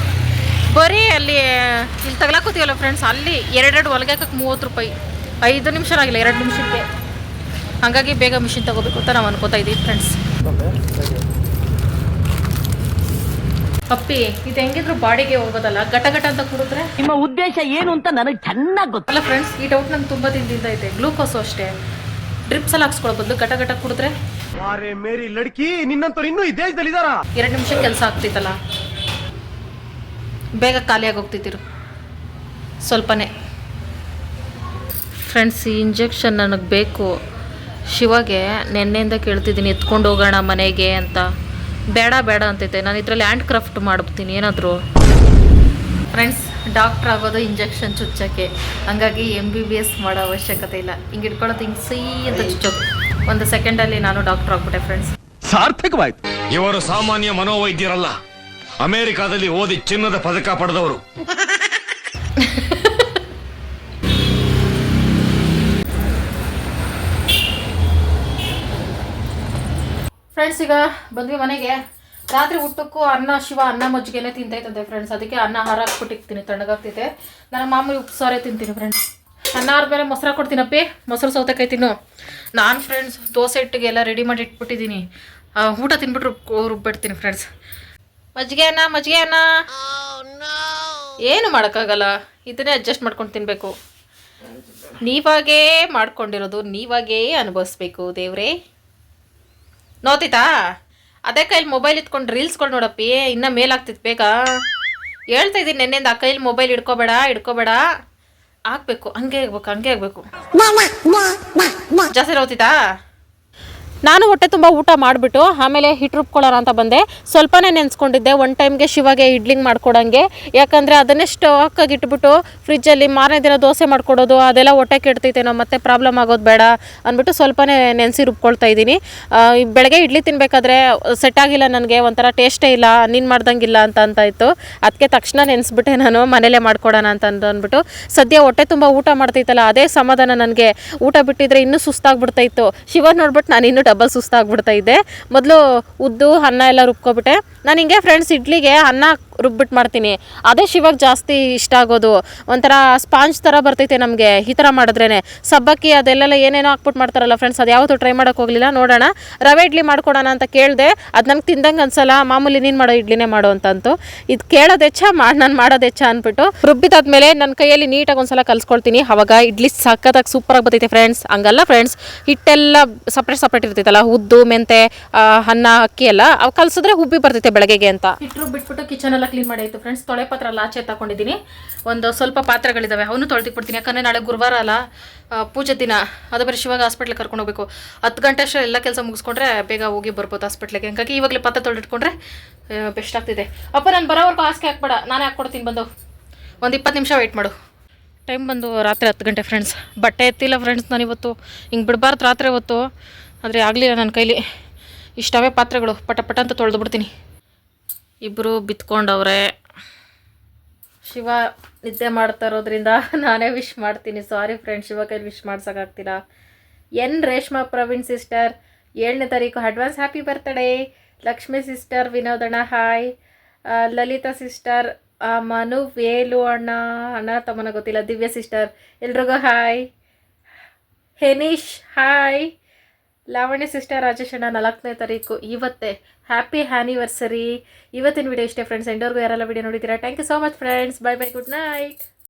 ಬರೀ ಅಲ್ಲಿ ಇಲ್ಲಿ ತಗಲಾಕೋತೀವಲ್ಲ ಫ್ರೆಂಡ್ಸ್, ಅಲ್ಲಿ 2 ಹೊಲಿಗೆ ಹಾಕಕ್ಕೆ 30 ರೂಪಾಯಿ. 5 ನಿಮಿಷ ಆಗಿಲ್ಲ, 2 ನಿಮಿಷಕ್ಕೆ. ಹಾಗಾಗಿ ಬೇಗ ಮಿಷಿನ್ ತಗೋಬೇಕು ಅಂತ ನಾವು ಅನ್ಕೋತಾ ಇದ್ದೀವಿ ಫ್ರೆಂಡ್ಸ್. ಅಪ್ಪಿ ಇದು ಹೆಂಗಿದ್ರು ಬಾಡಿಗೆ ಹೋಗೋದಲ್ಲ, ಗಟ ಗಟ ಅಂತ ಕುಡಿದ್ರೆ. ನಿಮ್ಮ ಉದ್ದೇಶ ಏನು ಅಂತ ನನಗೆ ಚೆನ್ನಾಗಿ ಗೊತ್ತು. ಅಲ್ಲ ಫ್ರೆಂಡ್ಸ್, ಈ ಡೌಟ್ ನಂಗೆ ತುಂಬ ದಿನದಿಂದ ಐತೆ. ಗ್ಲೂಕೋಸು ಅಷ್ಟೇ, ಡ್ರಿಪ್ಸ್ ಎಲ್ಲ ಹಾಕ್ಸ್ಕೊಳ್ಳೋ ಬದಲು ಗಟ ಗಟ ಕುಡಿದ್ರೆ ಮೇರಿ ಲಡ್ಕಿ ನಿನ್ನಂತವ್ರು ಇನ್ನೂ ಈ ದೇಶದಲ್ಲಿ ಇದಾರ. 2 ನಿಮಿಷ ಕೆಲಸ ಆಗ್ತಿತ್ತಲ್ಲ, ಬೇಗ ಖಾಲಿಯಾಗಿ ಹೋಗ್ತಿದ್ದಿರು ಸ್ವಲ್ಪನೇ. ಫ್ರೆಂಡ್ಸ್, ಈ ಇಂಜೆಕ್ಷನ್ ನನಗೆ ಬೇಕು. ಶಿವಾಗೆ ನೆನ್ನೆಯಿಂದ ಕೇಳ್ತಿದ್ದೀನಿ ಎತ್ಕೊಂಡು ಹೋಗೋಣ ಮನೆಗೆ ಅಂತ. ಬೇಡ ಬೇಡ ಅಂತೈತೆ. ನಾನು ಇದರಲ್ಲಿ ಹ್ಯಾಂಡ್ ಕ್ರಾಫ್ಟ್ ಮಾಡ್ತೀನಿ ಏನಾದರೂ. ಫ್ರೆಂಡ್ಸ್, ಡಾಕ್ಟ್ರ್ ಆಗೋದು ಇಂಜೆಕ್ಷನ್ ಚುಚ್ಚೋಕ್ಕೆ, ಹಂಗಾಗಿ MBBS ಮಾಡೋ ಅವಶ್ಯಕತೆ ಇಲ್ಲ. ಹಿಂಗೆ ಇಟ್ಕೊಳ್ಳೋದು ಹಿಂಗೆ ಸೈ ಅಂತ ಚುಚ್ಚೋದು. 1 ಸೆಕೆಂಡಲ್ಲಿ ನಾನು ಡಾಕ್ಟ್ರ್ ಆಗ್ಬಿಟ್ಟೆ ಫ್ರೆಂಡ್ಸ್. ಸಾರ್ಥಕವಾಯ್ತು. ಇವರು ಸಾಮಾನ್ಯ ಮನೋವೈದ್ಯರಲ್ಲ, ಅಮೆರಿಕಾದಲ್ಲಿ ಓದಿ ಚಿನ್ನದ ಪದಕ ಪಡೆದವರು. ಫ್ರೆಂಡ್ಸ್, ಈಗ ಬಂದ್ವಿ ಮನೆಗೆ. ರಾತ್ರಿ ಊಟಕ್ಕೂ ಶಿವ ಅನ್ನ ಮಜ್ಜಿಗೆನೇ ತಿಂತೈತಂತೆ ಫ್ರೆಂಡ್ಸ್. ಅದಕ್ಕೆ ಅನ್ನ ಹಾರಾಕ್ಬಿಟ್ಟಿರ್ತೀನಿ, ತಣ್ಣಗಾಗ್ತೈತೆ. ನಾನು ಮಾಮೂಲಿ ಉಪ್ಸಾರೇ ತಿಂತೀನಿ ಫ್ರೆಂಡ್ಸ್. ಅನ್ನ ಆದ್ಮೇಲೆ ಮೊಸರು ಕೊಡ್ತೀನಪ್ಪಿ, ಮೊಸರು ಸೌತೆಕಾಯಿ ತಿನ್ನು. ನಾನು ಫ್ರೆಂಡ್ಸ್ ದೋಸೆ ಹಿಟ್ಟಿಗೆ ಎಲ್ಲ ರೆಡಿ ಮಾಡಿ ಇಟ್ಬಿಟ್ಟಿದ್ದೀನಿ. ಊಟ ತಿನ್ಬಿಟ್ಟು ರುಬ್ಬಿಡ್ತೀನಿ ಫ್ರೆಂಡ್ಸ್. ಮಜ್ಜಿಗೆ ಅನ್ನ ಏನು ಮಾಡೋಕ್ಕಾಗಲ್ಲ, ಇದನ್ನೇ ಅಡ್ಜಸ್ಟ್ ಮಾಡ್ಕೊಂಡು ತಿನ್ನಬೇಕು. ನೀವಾಗೇ ಮಾಡ್ಕೊಂಡಿರೋದು ನೀವಾಗೇ ಅನುಭವಿಸ್ಬೇಕು ದೇವ್ರೇ. ನೋತಿತಾ ಅದೇ ಕೈಲಿ ಮೊಬೈಲ್ ಇಟ್ಕೊಂಡು ರೀಲ್ಸ್ಗಳು ನೋಡಪ್ಪಿ, ಇನ್ನೂ ಮೇಲಾಗ್ತಿತ್ತು ಬೇಗ. ಹೇಳ್ತಾ ಇದ್ದೀನಿ ನೆನ್ನೆಯಿಂದ, ಆ ಕೈಲಿ ಮೊಬೈಲ್ ಇಡ್ಕೋಬೇಡ ಆಗ್ಬೇಕು, ಹಂಗೆ ಆಗಬೇಕು. ಜಾಸ್ತಿ ನೋತಿತಾ. ನಾನು ಹೊಟ್ಟೆ ತುಂಬ ಊಟ ಮಾಡಿಬಿಟ್ಟು ಆಮೇಲೆ ಹಿಟ್ಟು ರುಬ್ಕೊಳ್ಳೋಣ ಅಂತ ಬಂದೆ. ಸ್ವಲ್ಪನೇ ನೆನೆಸ್ಕೊಂಡಿದ್ದೆ. 1 ಟೈಮ್ಗೆ ಶಿವಾಗೆ ಇಡ್ಲಿಂಗ್ ಮಾಡ್ಕೊಡಂಗೆ, ಯಾಕಂದರೆ ಅದನ್ನೇ ಸ್ಟಾಕಾಗಿ ಇಟ್ಬಿಟ್ಟು ಫ್ರಿಜ್ಜಲ್ಲಿ ಮಾರನೇ ದಿನ ದೋಸೆ ಮಾಡ್ಕೊಡೋದು ಅದೆಲ್ಲ ಹೊಟ್ಟೆ ಕೆಡ್ತೈತೆ, ನಾವು ಮತ್ತೆ ಪ್ರಾಬ್ಲಮ್ ಆಗೋದು ಬೇಡ ಅಂದ್ಬಿಟ್ಟು ಸ್ವಲ್ಪನೇ ನೆನೆಸಿ ರುಬ್ಕೊಳ್ತಾ ಇದ್ದೀನಿ. ಬೆಳಗ್ಗೆ ಇಡ್ಲಿ ತಿನ್ನಬೇಕಾದ್ರೆ ಸೆಟ್ ಆಗಿಲ್ಲ ನನಗೆ, ಒಂಥರ ಟೇಸ್ಟೇ ಇಲ್ಲ, ನೀನು ಮಾಡ್ದಂಗಿಲ್ಲ ಅಂತ ಇತ್ತು. ಅದಕ್ಕೆ ತಕ್ಷಣ ನೆನೆಸ್ಬಿಟ್ಟೆ ನಾನು, ಮನೇಲೇ ಮಾಡ್ಕೊಡೋಣ ಅಂತ ಅಂದ್ಬಿಟ್ಟು. ಸದ್ಯ ಹೊಟ್ಟೆ ತುಂಬ ಊಟ ಮಾಡ್ತೈತಲ್ಲ ಅದೇ ಸಮಾಧಾನ ನನಗೆ. ಊಟ ಬಿಟ್ಟಿದ್ರೆ ಇನ್ನೂ ಸುಸ್ತಾಗ್ಬಿಡ್ತಾಯಿತ್ತು. ಶಿವ ನೋಡ್ಬಿಟ್ಟು ನಾನು ಇನ್ನೂ ಡಬಲ್ ಸುಸ್ತಾಗ್ಬಿಡ್ತಾ ಇದ್ದೆ. ಮೊದಲು ಉದ್ದು ಅನ್ನ ಎಲ್ಲ ರುಬ್ಕೊಬಿಟ್ಟೆ. ನಾನು ಹಿಂಗೆ ಫ್ರೆಂಡ್ಸ್ ಇಡ್ಲಿಗೆ ಅನ್ನ ರುಬ್ಬಿಟ್ಟು ಮಾಡ್ತೀನಿ, ಅದೇ ಶಿವಾಗ ಜಾಸ್ತಿ ಇಷ್ಟ ಆಗೋದು. ಒಂಥರ ಸ್ಪಾಂಜ್ ಥರ ಬರ್ತೈತೆ ನಮಗೆ ಈ ಥರ ಮಾಡಿದ್ರೇ. ಸಬ್ಬಕ್ಕಿ ಅದೆಲ್ಲ ಏನೇನೋ ಹಾಕ್ಬಿಟ್ಟು ಮಾಡ್ತಾರಲ್ಲ ಫ್ರೆಂಡ್ಸ್, ಅದು ಯಾವತ್ತೂ ಟ್ರೈ ಮಾಡೋಕ್ಕೆ ಹೋಗಲಿಲ್ಲ. ನೋಡೋಣ, ರವೆ ಇಡ್ಲಿ ಮಾಡ್ಕೊಡೋಣ ಅಂತ ಕೇಳಿದೆ. ಅದು ನನಗೆ ತಿಂದಂಗೆ ಅನ್ಸಲ್ಲ, ಮಾಮೂಲಿ ನೀನು ಮಾಡೋ ಇಡ್ಲಿನೇ ಮಾಡೋ ಅಂತಂತು. ಇದು ಕೇಳೋದು ಹೆಚ್ಚ ನಾನು ಮಾಡೋದು ಹೆಚ್ಚ ಅಂದ್ಬಿಟ್ಟು ರುಬ್ಬಿದಾದ್ಮೇಲೆ ನನ್ನ ಕೈಯಲ್ಲಿ ನೀಟಾಗಿ ಒಂದ್ಸಲ ಕಲಿಸ್ಕೊಳ್ತೀನಿ. ಅವಾಗ ಇಡ್ಲಿ ಸಕ್ಕತ್ತಾಗಿ ಸೂಪರಾಗಿ ಬರ್ತೈತೆ ಫ್ರೆಂಡ್ಸ್. ಹಂಗಲ್ಲ ಫ್ರೆಂಡ್ಸ್, ಹಿಟ್ಟೆಲ್ಲ ಸಪ್ರೇಟ್ ಇರ್ತೈತಲ್ಲ, ಉದ್ದು ಮೆಂತೆ ಅನ್ನ ಅಕ್ಕಿ ಎಲ್ಲ ಅವು ಕಲಸಿದ್ರೆ ಹುಬ್ಬಿ ಬರ್ತೈತೆ ಬೆಳಗ್ಗೆಗೆ ಅಂತ. ಹಿಟ್ಟು ಬಿಟ್ಬಿಟ್ಟು ಕಿಚನ್ ಎಲ್ಲ ಕ್ಲೀನ್ ಮಾಡಾಯಿತು ಫ್ರೆಂಡ್ಸ್. ತೊಳೆ ಪಾತ್ರ ಎಲ್ಲ ಆಚೆ ತಗೊಂಡಿದ್ದೀನಿ. ಒಂದು ಸ್ವಲ್ಪ ಪಾತ್ರೆಗಳಿದ್ದಾವೆ, ಅವನು ತೊಳೆದಿಕ್ಬಿಡ್ತೀನಿ. ಯಾಕಂದರೆ ನಾಳೆ ಗುರುವಾರ ಅಲ್ಲ, ಪೂಜೆ ದಿನ. ಅದು ಬೇರೆ ಶಿವಾಗ ಹಾಸ್ಪಿಟ್ಲಿಗೆ ಕರ್ಕೊಂಡು ಹೋಗ್ಬೇಕು. 10 ಗಂಟೆ ಅಷ್ಟೇ ಎಲ್ಲ ಕೆಲಸ ಮುಗಿಸ್ಕೊಂಡ್ರೆ ಬೇಗ ಹೋಗಿ ಬರ್ಬೋದು ಹಾಸ್ಪಿಟ್ಲಿಗೆ. ಹಂಗಾಗಿ ಇವಾಗಲೇ ಪಾತ್ರೆ ತೊಳೆದಿಟ್ಕೊಂಡ್ರೆ ಬೆಸ್ಟ್ ಆಗ್ತಿದೆ. ಅಪ್ಪ ನಾನು ಬರೋವರೆಗೂ ಹಾಸಿಗೆ ಹಾಕ್ಬೇಡ, ನಾನೇ ಹಾಕ್ಕೊಡ್ತೀನಿ. ಬಂದು ಒಂದು 20 ನಿಮಿಷ ವೆಯ್ಟ್ ಮಾಡು. ಟೈಮ್ ಬಂದು ರಾತ್ರಿ 10 ಗಂಟೆ ಫ್ರೆಂಡ್ಸ್. ಬಟ್ಟೆ ಎತ್ತಿಲ್ಲ ಫ್ರೆಂಡ್ಸ್ ನಾನು ಇವತ್ತು. ಹಿಂಗೆ ಬಿಡಬಾರ್ದು ರಾತ್ರಿ ಹೊತ್ತು, ಆದರೆ ಆಗಲಿಲ್ಲ ನನ್ನ ಕೈಲಿ. ಇಷ್ಟವೇ ಪಾತ್ರೆಗಳು ಪಟ ಅಂತ ತೊಳೆದು ಬಿಡ್ತೀನಿ. ಇಬ್ಬರು ಬಿತ್ಕೊಂಡವ್ರೆ. ಶಿವ ನಿದ್ದೆ ಮಾಡ್ತಾ ಇರೋದ್ರಿಂದ ನಾನೇ ವಿಶ್ ಮಾಡ್ತೀನಿ. ಸಾರಿ ಫ್ರೆಂಡ್ಸ್, ಶಿವ ಕೈಲಿ ವಿಶ್ ಮಾಡ್ಸೋಕ್ಕಾಗ್ತಿಲ್ಲ. ರೇಷ್ಮಾ ಪ್ರವೀಣ್ ಸಿಸ್ಟರ್ 7ನೇ ತಾರೀಕು advance happy birthday. Lakshmi sister ವಿನೋದಣ್ಣ ಹಾಯ್. ಲಲಿತಾ ಸಿಸ್ಟರ್, ಮನು ವೇಲು ಅಣ್ಣ ತಮ್ಮನ ಗೊತ್ತಿಲ್ಲ. ದಿವ್ಯ ಸಿಸ್ಟರ್ ಎಲ್ರಿಗೂ hi. Henish hi. Lavanya sister, Rajesh ಅಣ್ಣ 4ನೇ ತಾರೀಕು ಇವತ್ತೇ ಹ್ಯಾಪಿ ಆ್ಯನಿವರ್ಸರಿ. ಇವತ್ತಿನ ವಿಡಿಯೋ ಇಷ್ಟೇ ಫ್ರೆಂಡ್ಸ್. ಎಂಡೋರ್ಗೂ ಯಾರೆಲ್ಲ ವಿಡಿಯೋ ನೋಡಿದ್ದೀರಾ, thank you so much friends. Bye good night.